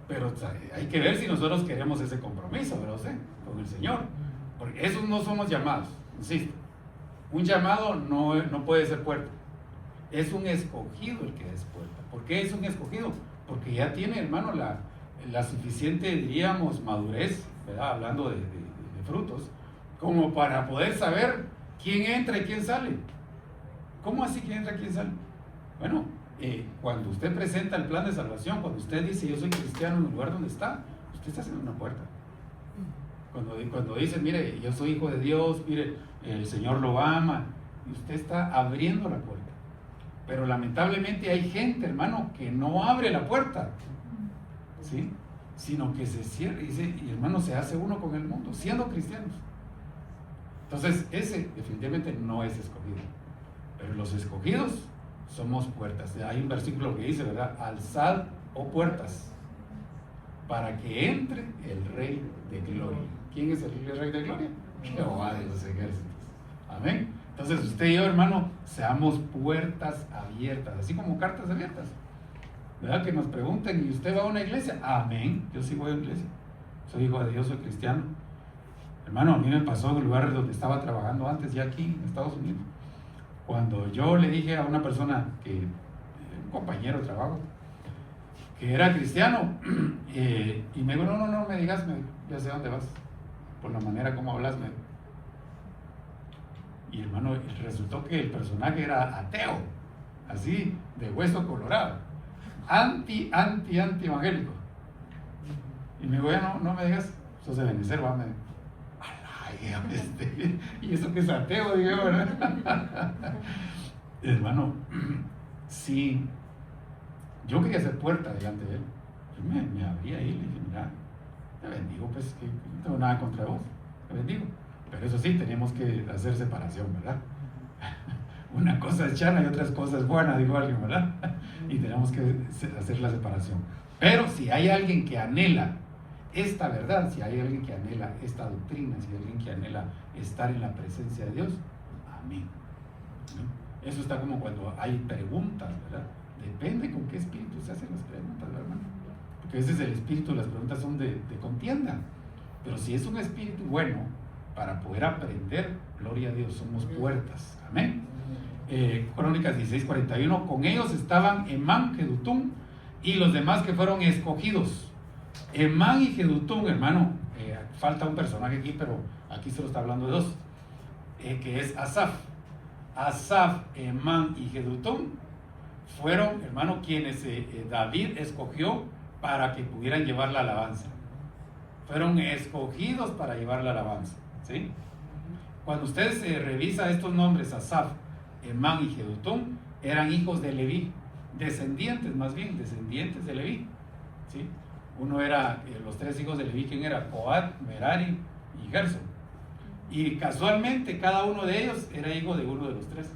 Pero hay que ver si nosotros queremos ese compromiso, ¿verdad? Con el Señor. Porque esos no somos llamados, insisto. Un llamado no puede ser puerta. Es un escogido el que es puerta. ¿Por qué es un escogido? Porque ya tiene, hermano, la suficiente, diríamos, madurez, ¿verdad? Hablando de frutos, como para poder saber quién entra y quién sale. ¿Cómo así quién entra y quién sale? Bueno, cuando usted presenta el plan de salvación, cuando usted dice yo soy cristiano en el lugar donde está, usted está haciendo una puerta. Cuando dice, mire, yo soy hijo de Dios, mire, el Señor lo ama, y usted está abriendo la puerta. Pero lamentablemente hay gente, hermano, que no abre la puerta, ¿sí? Sino que se cierra y hermano, se hace uno con el mundo, siendo cristianos. Entonces, ese definitivamente no es escogido. Pero los escogidos somos puertas. Hay un versículo que dice, ¿verdad? Alzad, oh puertas, para que entre el Rey de Gloria. ¿Quién es el Rey de Gloria? Jehová de los ejércitos. Amén. Entonces, usted y yo, hermano, seamos puertas abiertas, así como cartas abiertas. ¿Verdad? Que nos pregunten, ¿y usted va a una iglesia? Amén, yo sí voy a una iglesia. Soy hijo de Dios, soy cristiano. Hermano, a mí me pasó en el lugar donde estaba trabajando antes, ya aquí en Estados Unidos. Cuando yo le dije a una persona, un compañero de trabajo, que era cristiano, y me dijo, no me digas, ya sé dónde vas, por la manera como hablas. Y hermano, resultó que el personaje era ateo, así, de hueso colorado, anti evangélico. Y me dijo, ya no me digas, sos de Benecer, va, me dijo. Y eso que es ateo, digo, ¿verdad? Hermano, sí, yo quería hacer puerta delante de él. Yo me abría ahí y le dije, mira, te bendigo, pues, que no tengo nada contra vos, te bendigo. Pero eso sí, tenemos que hacer separación, ¿verdad? Una cosa es chana y otra cosa es buena, dijo alguien, ¿verdad? Y tenemos que hacer la separación. Pero si hay alguien que anhela esta verdad, si hay alguien que anhela esta doctrina, si hay alguien que anhela estar en la presencia de Dios, amén. Eso está como cuando hay preguntas, ¿verdad? Depende con qué espíritu se hacen las preguntas, ¿verdad? Porque a veces el espíritu, las preguntas son de contienda. Pero si es un espíritu bueno, para poder aprender, gloria a Dios, somos puertas, amén. Crónicas 16:41, con ellos estaban Emán, Jedutún y los demás que fueron escogidos. Emán y Jedutún, hermano, falta un personaje aquí, pero aquí se lo está hablando de dos, que es Asaf. Asaf, Emán y Jedutún fueron, hermano, quienes David escogió para que pudieran llevar la alabanza. Fueron escogidos para llevar la alabanza, ¿sí? Cuando usted revisa estos nombres, Asaf, Emán y Jedutún, eran hijos de Leví, descendientes de Leví, ¿sí? Uno era, los tres hijos de Leví, ¿quién era? Coat, Merari y Gerson. Y casualmente cada uno de ellos era hijo de uno de los tres.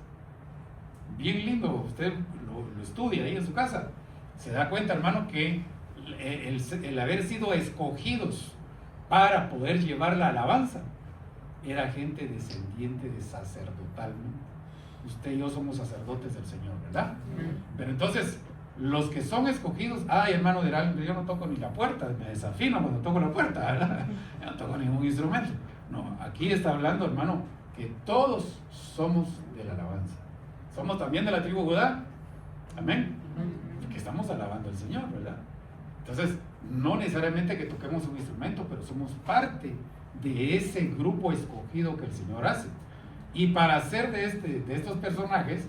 Bien lindo, usted lo estudia ahí en su casa. Se da cuenta, hermano, que el haber sido escogidos para poder llevar la alabanza era gente descendiente de sacerdotal, ¿no? Usted y yo somos sacerdotes del Señor, ¿verdad? Pero entonces, los que son escogidos, ay, hermano, dirán, yo no toco ni la puerta, me desafino cuando toco la puerta, ¿verdad? Yo no toco ningún instrumento. No, aquí está hablando, hermano, que todos somos de la alabanza. Somos también de la tribu Judá, amén, porque estamos alabando al Señor, ¿verdad? Entonces, no necesariamente que toquemos un instrumento, pero somos parte de ese grupo escogido que el Señor hace. Y para hacer de estos personajes,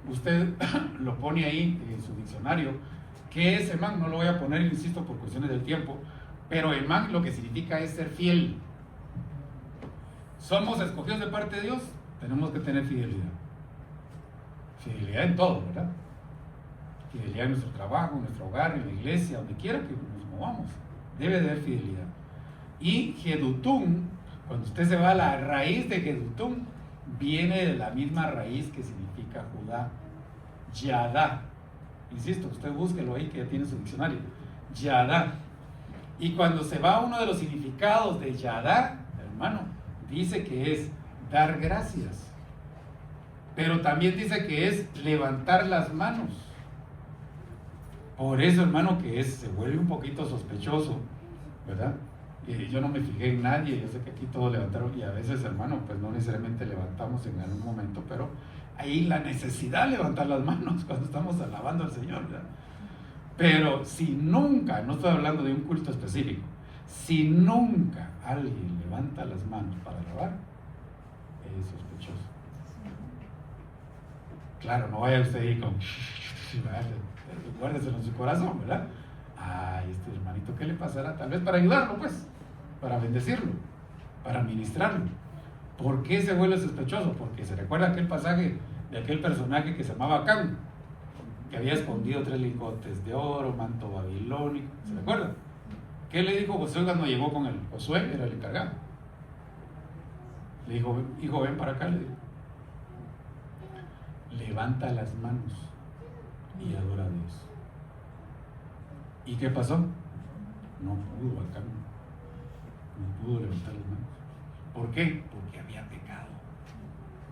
usted lo pone ahí en su diccionario. ¿Qué es Emán? No lo voy a poner, insisto, por cuestiones del tiempo, pero Emán lo que significa es ser fiel. Somos escogidos de parte de Dios, tenemos que tener fidelidad. Fidelidad en todo, ¿verdad? Fidelidad en nuestro trabajo, en nuestro hogar, en la iglesia, donde quiera que nos movamos. Debe de haber fidelidad. Y Jedutún, cuando usted se va a la raíz de Jedutún, viene de la misma raíz que significa Judá. Yadá. Insisto, usted búsquelo ahí que ya tiene su diccionario. Yadá. Y cuando se va a uno de los significados de Yadá, hermano, dice que es dar gracias. Pero también dice que es levantar las manos. Por eso, hermano, que se vuelve un poquito sospechoso, ¿verdad? Yo no me fijé en nadie, yo sé que aquí todos levantaron, y a veces, hermano, pues no necesariamente levantamos en algún momento, pero hay la necesidad de levantar las manos cuando estamos alabando al Señor, ¿verdad? Pero si nunca, no estoy hablando de un culto específico, si nunca alguien levanta las manos para alabar, es sospechoso. Claro, no vaya usted ahí con... guárdeselo en su corazón, ¿verdad? Ay, este hermanito, ¿qué le pasará? Tal vez para ayudarlo, pues, para bendecirlo, para ministrarlo. ¿Por qué se vuelve sospechoso? Porque se recuerda aquel pasaje de aquel personaje que se llamaba Acán, que había escondido 3 lingotes de oro, manto babilónico, ¿se recuerda? ¿Qué le dijo Josué cuando llegó con él? Josué era el encargado. Le dijo, hijo, ven para acá, le dijo. Levanta las manos y adora a Dios. ¿Y qué pasó? No pudo acá, no pudo levantar las manos. ¿Por qué? Porque había pecado.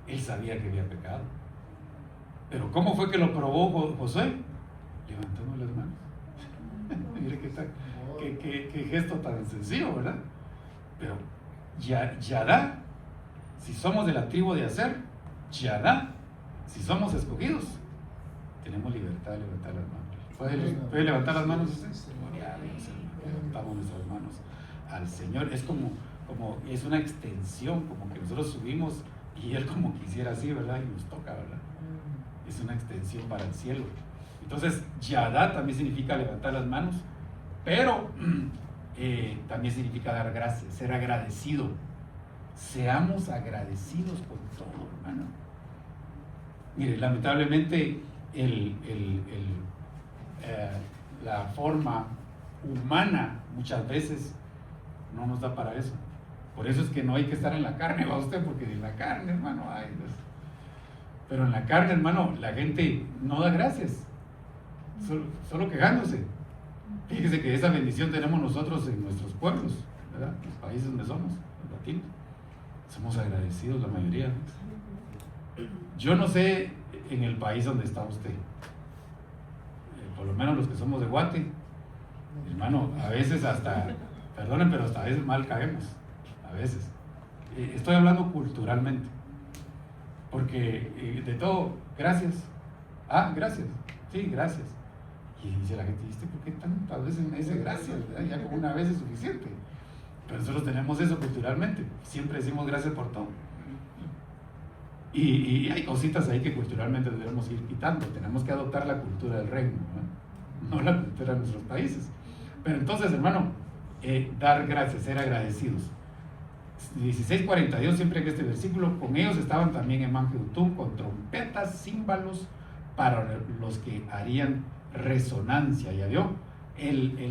Él sabía que había pecado. Pero ¿cómo fue que lo probó Josué? Levantando las manos. Mire qué gesto tan sencillo, ¿verdad? Pero Yadá, si somos de la tribu de Aser, Yadá, si somos escogidos, tenemos libertad de levantar las manos. ¿Puede levantar las manos usted? Gloria a Dios, levantamos nuestras manos al Señor. Es como es una extensión, como que nosotros subimos y Él como quisiera así, ¿verdad? Y nos toca, ¿verdad? Es una extensión para el cielo. Entonces, Yadá también significa levantar las manos, pero también significa dar gracias, ser agradecido. Seamos agradecidos por todo, hermano. Mire, lamentablemente la forma humana muchas veces no nos da para eso. Por eso es que no hay que estar en la carne, va usted, porque en la carne, hermano, ay Dios. Pero en la carne, hermano, la gente no da gracias, solo quejándose. Fíjese que esa bendición tenemos nosotros en nuestros pueblos, ¿verdad? Los países donde somos, los latinos. Somos agradecidos la mayoría. Yo no sé en el país donde está usted, por lo menos los que somos de Guate, hermano, a veces hasta, perdonen, pero hasta a veces mal caemos, a veces. Estoy hablando culturalmente, porque de todo, gracias. Ah, gracias, sí, gracias. Y dice la gente, ¿viste por qué tantas veces me dice gracias? ¿Verdad? Ya con una vez es suficiente. Pero nosotros tenemos eso culturalmente, siempre decimos gracias por todo. Y hay cositas ahí que culturalmente debemos ir quitando. Tenemos que adoptar la cultura del reino, no la cultura de nuestros países. Pero entonces, hermano, dar gracias, ser agradecidos. 16:42, siempre en este versículo, con ellos estaban también en Manjeutún con trompetas, címbalos, para los que harían resonancia. ¿Ya vio?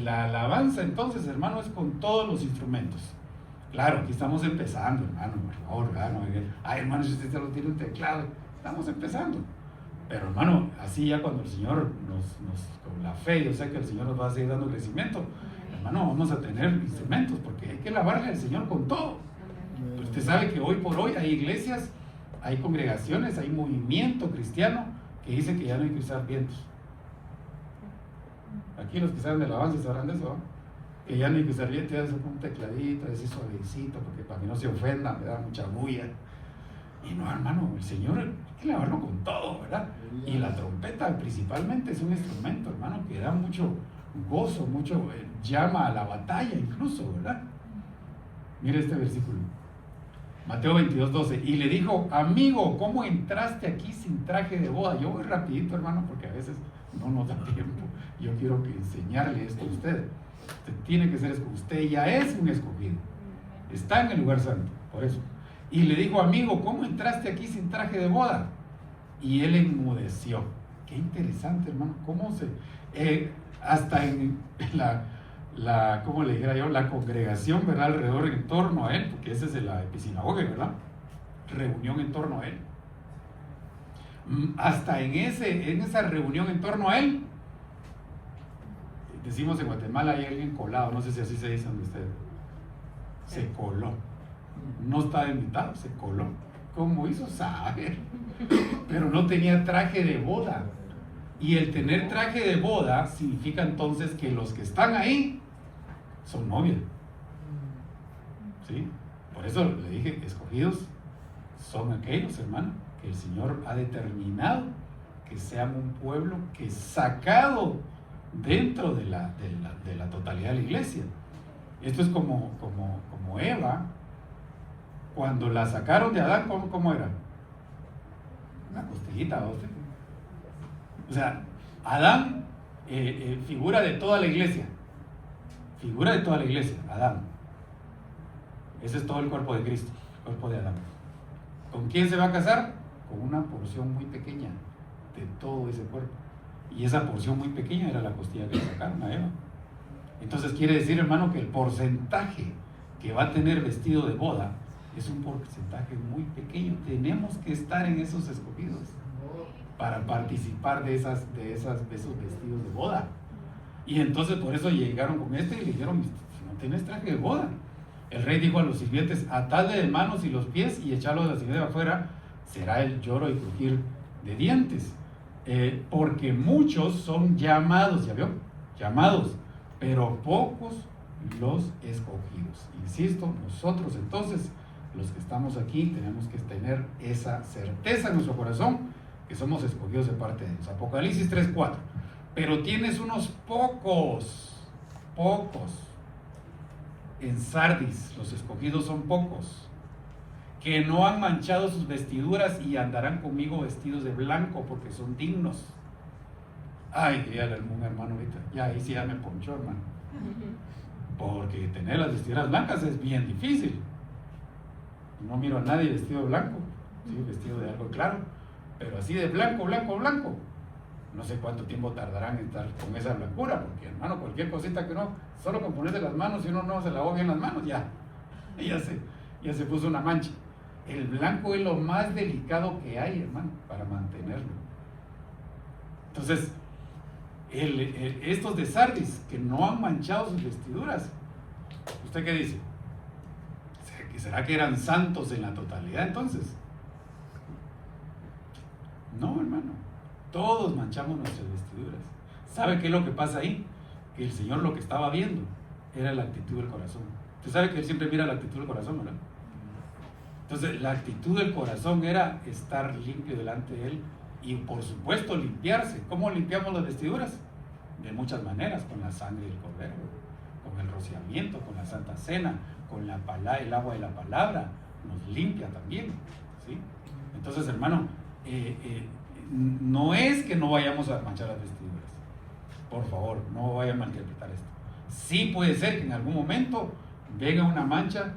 La alabanza, entonces, hermano, es con todos los instrumentos. Claro, aquí estamos empezando, hermano, por favor, hermano. Ay, hermano, si usted solo tiene un teclado, estamos empezando. Pero, hermano, así ya cuando el Señor con la fe, yo sé que el Señor nos va a seguir dando crecimiento, hermano, vamos a tener instrumentos, porque hay que alabarle al Señor con todo. Pero usted sabe que hoy por hoy hay iglesias, hay congregaciones, hay movimiento cristiano que dice que ya no hay que usar vientos. Aquí los que saben de alabanza sabrán de eso, ¿no? Que ya no hay que usar vientos, ya es un tecladito, así suavecito, porque para que no se ofendan, me da mucha bulla. Y no, hermano, el Señor hay que alabarlo con todo, ¿verdad? Y la trompeta principalmente es un instrumento, hermano, que da mucho gozo, mucho llama a la batalla incluso, ¿verdad? Mire este versículo. Mateo 22:12. Y le dijo, amigo, ¿cómo entraste aquí sin traje de boda? Yo voy rapidito, hermano, porque a veces no nos da tiempo. Yo quiero que enseñarle esto a usted. Usted tiene que ser escogido. Usted ya es un escogido. Está en el lugar santo, por eso. Y le dijo, amigo, ¿cómo entraste aquí sin traje de boda? Y él enmudeció. Qué interesante, hermano. ¿Cómo hasta en ¿cómo le dijera yo? La congregación, ¿verdad? Alrededor, en torno a él, porque ese es la episinagoge, ¿verdad? Reunión en torno a él. hasta en esa reunión en torno a él, decimos en Guatemala hay alguien colado, no sé si así se dice donde usted, se coló, no estaba invitado, se coló. ¿Cómo hizo? Saber, pero no tenía traje de boda. Y el tener traje de boda significa entonces que los que están ahí son novias. ¿Sí? Por eso le dije, escogidos son aquellos, hermano, que el Señor ha determinado que sean un pueblo que es sacado dentro de la totalidad de la iglesia. Esto es como Eva, cuando la sacaron de Adán, ¿cómo era? Una costillita, ¿no? O sea, Adán figura de toda la iglesia. Figura de toda la iglesia, Adán. Ese es todo el cuerpo de Cristo, el cuerpo de Adán. ¿Con quién se va a casar? Con una porción muy pequeña de todo ese cuerpo. Y esa porción muy pequeña era la costilla que le sacaron a Eva. Entonces quiere decir, hermano, que el porcentaje que va a tener vestido de boda es un porcentaje muy pequeño. Tenemos que estar en esos escogidos para participar de esos vestidos de boda. Y entonces por eso llegaron con y le dijeron, si no tienes traje de boda. El rey dijo a los sirvientes, atadle de manos y los pies y echarlo de la ciudad de afuera, será el lloro y crujir de dientes. Porque muchos son llamados, ¿ya vio? Llamados, pero pocos los escogidos. Insisto, nosotros entonces, los que estamos aquí, tenemos que tener esa certeza en nuestro corazón, que somos escogidos de parte de Dios. Apocalipsis 3:4. Pero tienes unos pocos en Sardis, los escogidos son pocos, que no han manchado sus vestiduras y andarán conmigo vestidos de blanco porque son dignos. Ay, dígale a un hermano ahorita, ya ahí sí ya me ponchó, hermano, porque tener las vestiduras blancas es bien difícil. No miro a nadie vestido de blanco, ¿sí? Vestido de algo claro, pero así de blanco, no sé cuánto tiempo tardarán en estar con esa blancura, porque hermano, cualquier cosita que no, solo con ponerse las manos, si uno no se lavó bien las manos, ya se puso una mancha. El blanco es lo más delicado que hay, hermano, para mantenerlo. Entonces, estos de Sardis que no han manchado sus vestiduras, ¿usted qué dice? ¿Será que eran santos en la totalidad entonces? No, hermano, todos manchamos nuestras vestiduras. ¿Sabe qué es lo que pasa ahí? Que el Señor lo que estaba viendo era la actitud del corazón. Usted sabe que Él siempre mira la actitud del corazón, ¿verdad? Entonces, la actitud del corazón era estar limpio delante de Él y, por supuesto, limpiarse. ¿Cómo limpiamos las vestiduras? De muchas maneras, con la sangre del Cordero, con el rociamiento, con la Santa Cena, con el agua de la palabra, nos limpia también, ¿sí? Entonces, hermano, no es que no vayamos a manchar las vestiduras. Por favor, no vayan a malinterpretar esto. Sí puede ser que en algún momento venga una mancha,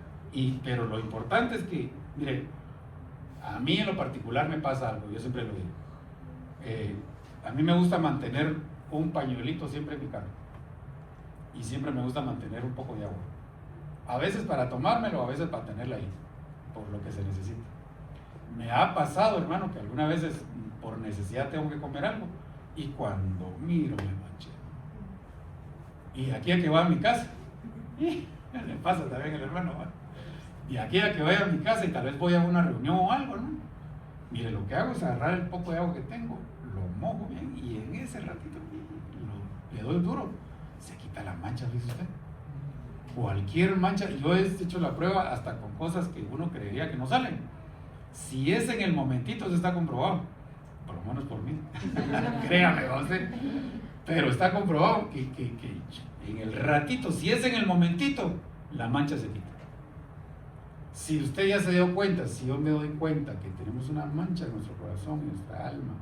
pero lo importante es que, mire, a mí en lo particular me pasa algo, yo siempre lo digo. A mí me gusta mantener un pañuelito siempre en mi carro. Y siempre me gusta mantener un poco de agua. A veces para tomármelo, a veces para tenerla ahí, por lo que se necesita. Me ha pasado, hermano, que algunas veces por necesidad tengo que comer algo y cuando miro me manché. Y aquí a que voy a mi casa, le pasa también el hermano, ¿vale? Y aquí a que vaya a mi casa y tal vez voy a una reunión o algo, ¿no? Mire, lo que hago es agarrar el poco de agua que tengo, lo mojo bien y en ese ratito le doy duro, se quita la mancha, dice usted. Cualquier mancha, yo he hecho la prueba hasta con cosas que uno creería que no salen. Si es en el momentito, eso está comprobado, por lo menos por mí. Créame, ¿no? Pero está comprobado que en el ratito, si es en el momentito, la mancha se quita. Si usted ya se dio cuenta, si yo me doy cuenta que tenemos una mancha en nuestro corazón, en nuestra alma,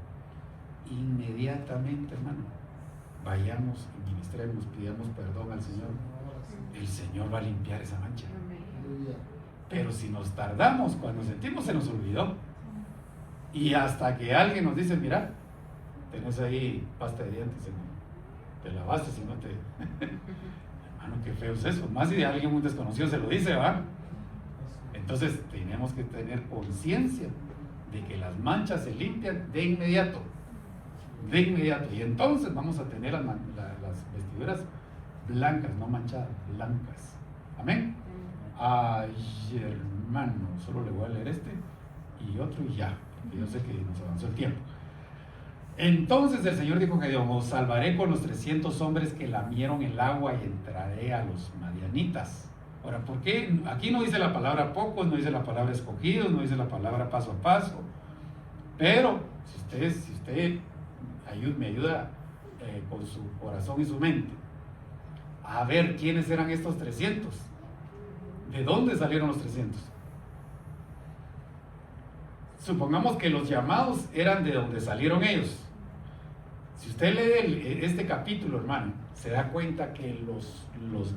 inmediatamente, hermano, vayamos y ministremos, pidamos perdón al Señor. El Señor va a limpiar esa mancha. Pero si nos tardamos, cuando sentimos se nos olvidó. Y hasta que alguien nos dice, mira, tenés ahí pasta de dientes, te lavaste si no te... Hermano, qué feo es eso. Más si alguien muy desconocido se lo dice, ¿va? Entonces tenemos que tener conciencia de que las manchas se limpian de inmediato. De inmediato. Y entonces vamos a tener las vestiduras blancas, no manchadas, blancas. Amén. Ay, hermano, solo le voy a leer este y otro y ya, porque yo sé que nos avanzó el tiempo. Entonces el Señor dijo a Gedeón: os salvaré con los 300 hombres que lamieron el agua y entraré a los madianitas. Ahora, ¿por qué? Aquí no dice la palabra pocos, no dice la palabra escogidos, no dice la palabra paso a paso. Pero si usted me ayuda con su corazón y su mente a ver quiénes eran estos 300. ¿De dónde salieron los 300? Supongamos que los llamados eran de donde salieron ellos. Si usted lee este capítulo, hermano, se da cuenta que los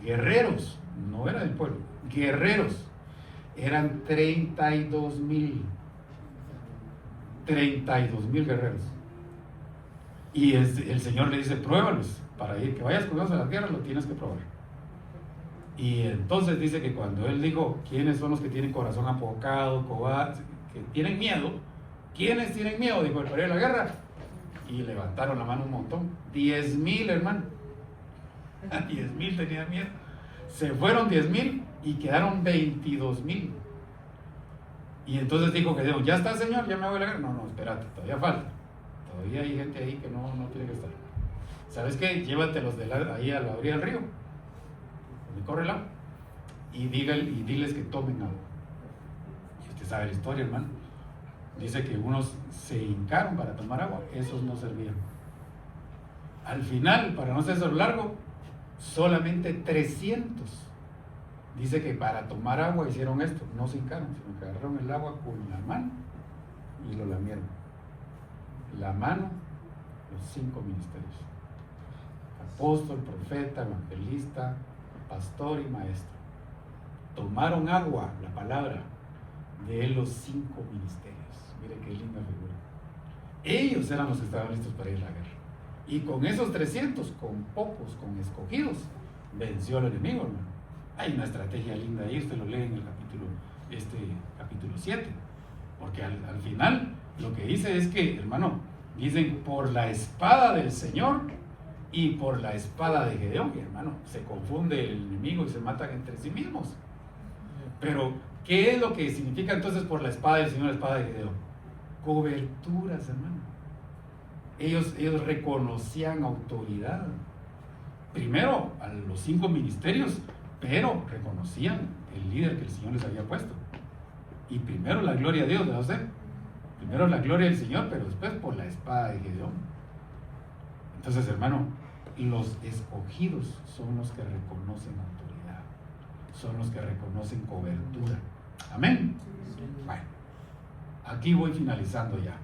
guerreros, no eran del pueblo, guerreros, eran 32,000 guerreros. Y el Señor le dice: pruébalos, para ir, que vayas con ellos a la tierra, lo tienes que probar. Y entonces dice que cuando él dijo: ¿quiénes son los que tienen corazón apocado, cobardes, que tienen miedo? ¿Quiénes tienen miedo? Dijo el periodo de la guerra. Y levantaron la mano un montón. 10,000, hermano. 10,000 tenían miedo. Se fueron 10,000 y quedaron 22,000. Y entonces dijo Gedeón: ¿ya está, Señor? ¿Ya me voy a la guerra? No, espérate, todavía falta. Todavía hay gente ahí que no tiene que estar. ¿Sabes qué? Llévatelos ahí a la orilla del río, donde corre el agua, y diles que tomen agua. Y usted sabe la historia, hermano. Dice que unos se hincaron para tomar agua, esos no servían. Al final, para no hacerlo largo, solamente 300. Dice que para tomar agua hicieron esto, no se hincaron, sino que agarraron el agua con la mano y lo lamieron. La mano, los 5 ministerios: apóstol, profeta, evangelista, pastor y maestro. Tomaron agua, la palabra, de los 5 ministerios. Mire qué linda figura. Ellos eran los que estaban listos para ir a la guerra. Y con esos 300, con pocos, con escogidos, venció al enemigo, hermano. Hay una estrategia linda ahí, usted lo lee en el capítulo 7. Porque al final lo que dice es que, hermano, dicen: por la espada del Señor y por la espada de Gedeón. Y, hermano, se confunde el enemigo y se matan entre sí mismos. Pero, ¿qué es lo que significa entonces por la espada del Señor, la espada de Gedeón? Coberturas, hermano. Ellos reconocían autoridad. Primero a los 5 ministerios, pero reconocían el líder que el Señor les había puesto. Y primero la gloria de Dios, ¿verdad usted? Primero la gloria del Señor, pero después por la espada de Gedeón. Entonces, hermano, los escogidos son los que reconocen autoridad, son los que reconocen cobertura. Amén. Bueno, aquí voy finalizando ya.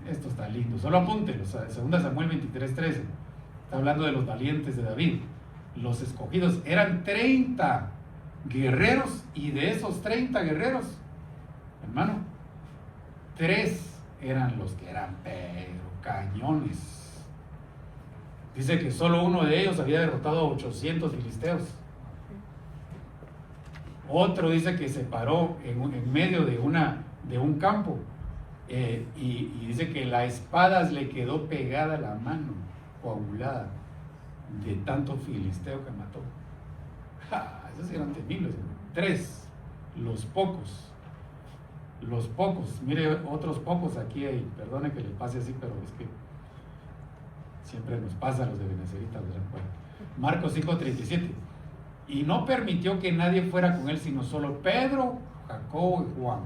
Esto está lindo, solo apúntenlo. 2 Samuel 23:13 está hablando de los valientes de David. Los escogidos eran 30 guerreros, y de esos 30 guerreros, hermano, 3 eran los que eran pero cañones. Dice que solo uno de ellos había derrotado a 800 filisteos. Otro dice que se paró en medio de un campo, y dice que la espada le quedó pegada a la mano, coagulada, de tanto filisteo que mató. Esos eran temibles. 3, los pocos, mire, otros pocos aquí hay. Perdone que le pase así, pero es que siempre nos pasa a los de Benecerita, ¿verdad? Marcos 5:37. Y no permitió que nadie fuera con él, sino solo Pedro, Jacobo y Juan.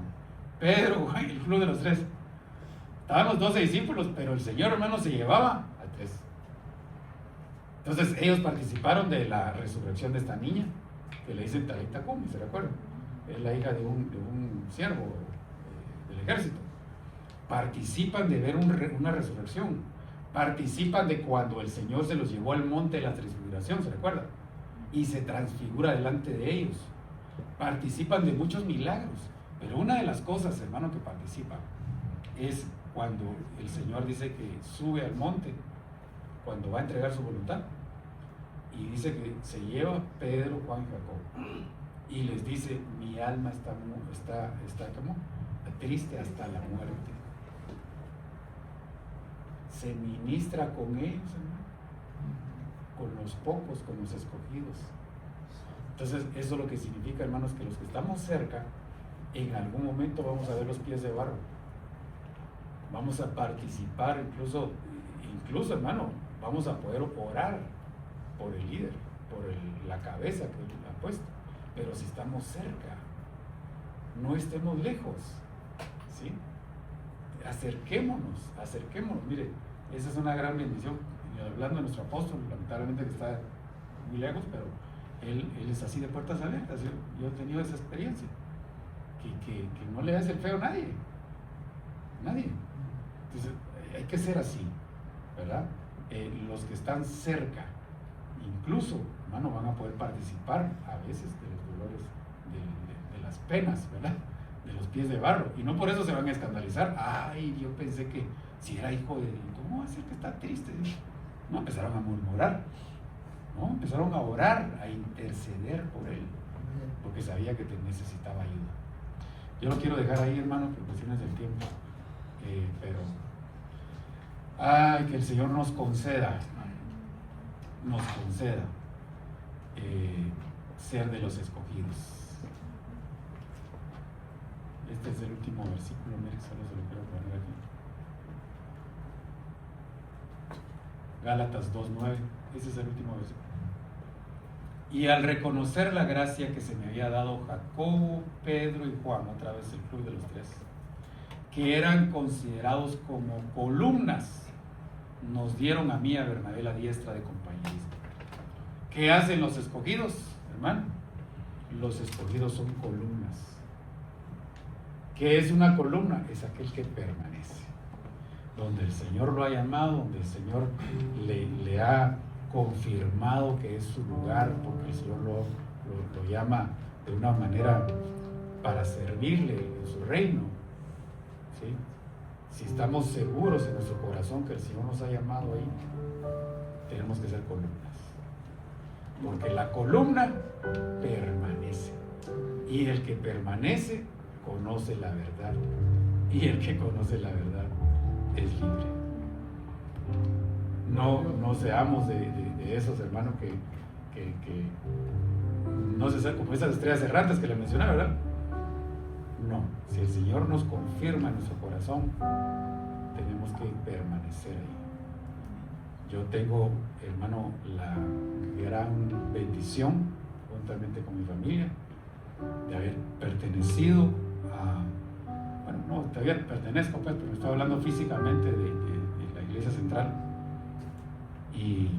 Pedro, Juan, el club de los 3. Estaban los 12 discípulos, pero el Señor, hermano, se llevaba a 3. Entonces ellos participaron de la resurrección de esta niña, que le dicen Talita Cumi, ¿se recuerdan? Es la hija de un siervo del ejército. Participan de ver una resurrección. Participan de cuando el Señor se los llevó al monte de la transfiguración, ¿se recuerdan? Y se transfigura delante de ellos. Participan de muchos milagros. Pero una de las cosas, hermano, que participan es cuando el Señor dice que sube al monte, cuando va a entregar su voluntad, y dice que se lleva Pedro, Juan y Jacob, y les dice: mi alma está ¿cómo? triste hasta la muerte. Se ministra con ellos, hermano, con los pocos, con los escogidos. Entonces, eso es lo que significa, hermanos, que los que estamos cerca, en algún momento vamos a ver los pies de barro. Vamos a participar, incluso, hermano, vamos a poder orar por el líder, por la cabeza que él ha puesto. Pero si estamos cerca, no estemos lejos, ¿sí? Acerquémonos. Mire, esa es una gran bendición. Y hablando de nuestro apóstol, lamentablemente que está muy lejos, pero él es así de puertas abiertas. Yo he tenido esa experiencia, que no le hace el feo a nadie. Entonces, hay que ser así, ¿verdad? Los que están cerca, incluso, hermano, van a poder participar a veces de los dolores, de las penas, ¿verdad? De los pies de barro, y no por eso se van a escandalizar. Ay, yo pensé que si era hijo de Dios, ¿cómo va a ser que está triste? No, empezaron a murmurar, ¿no? Empezaron a orar, a interceder por él, porque sabía que necesitaba ayuda. Yo lo quiero dejar ahí, hermano, por cuestiones del tiempo, pero que el Señor nos conceda ser de los escogidos. Este es el último versículo, mire, solo se lo quiero poner aquí. Gálatas 2:9, ese es el último versículo. Y al reconocer la gracia que se me había dado Jacobo, Pedro y Juan, otra vez el club de los tres, que eran considerados como columnas, nos dieron a mí, a Bernabé, la diestra de compañerismo. ¿Qué hacen los escogidos, hermano? Los escogidos son columnas. ¿Qué es una columna? Es aquel que permanece, donde el Señor lo ha llamado, donde el Señor le ha confirmado que es su lugar, porque el Señor lo llama de una manera para servirle en su reino, ¿sí? Si estamos seguros en nuestro corazón que el Señor nos ha llamado ahí, tenemos que ser columnas, porque la columna permanece, y el que permanece conoce la verdad, y el que conoce la verdad es libre. No seamos de esos, hermanos, que no se como esas estrellas errantes que le mencioné, ¿verdad? No, si el Señor nos confirma en nuestro corazón, tenemos que permanecer ahí. Yo tengo, hermano, la gran bendición, juntamente con mi familia, de haber pertenecido a, bueno, no, todavía pertenezco, pues, pero estoy hablando físicamente de la iglesia central. Y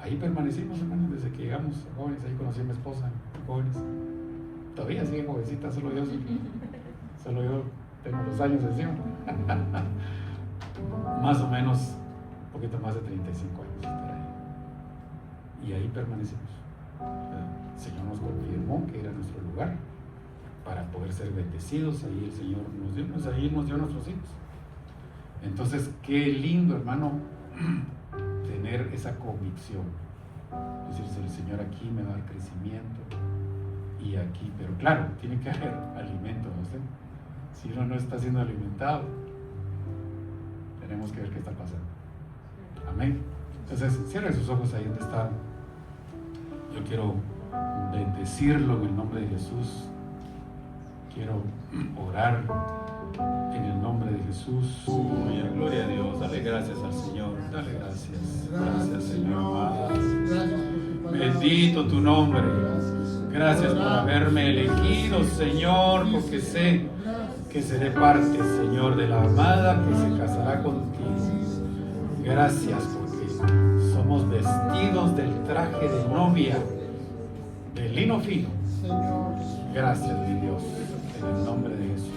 ahí permanecimos, hermanos, desde que llegamos jóvenes. Ahí conocí a mi esposa, jóvenes. Todavía sigue jovencita, solo yo tengo los años encima. Más o menos, un poquito más de 35 años estar ahí. Y ahí permanecimos. El Señor nos confirmó que era nuestro lugar para poder ser bendecidos. Ahí el Señor nos dio a nuestros hijos. Entonces, qué lindo, hermano, tener esa convicción. Es decir, el Señor aquí me va a dar crecimiento, y aquí, pero claro, tiene que haber alimento, ¿no? Si uno no está siendo alimentado, tenemos que ver qué está pasando. Amén. Entonces, cierren sus ojos ahí donde está. Yo quiero bendecirlo en el nombre de Jesús. Quiero orar en el nombre de Jesús. Gloria a Dios. Dale gracias al Señor. Dale gracias. Gracias, Señor. Bendito tu nombre. Gracias por haberme elegido, Señor, porque sé que seré parte, Señor, de la amada que se casará contigo. Gracias porque somos vestidos del traje de novia, de lino fino. Gracias, mi Dios, en el nombre de Jesús.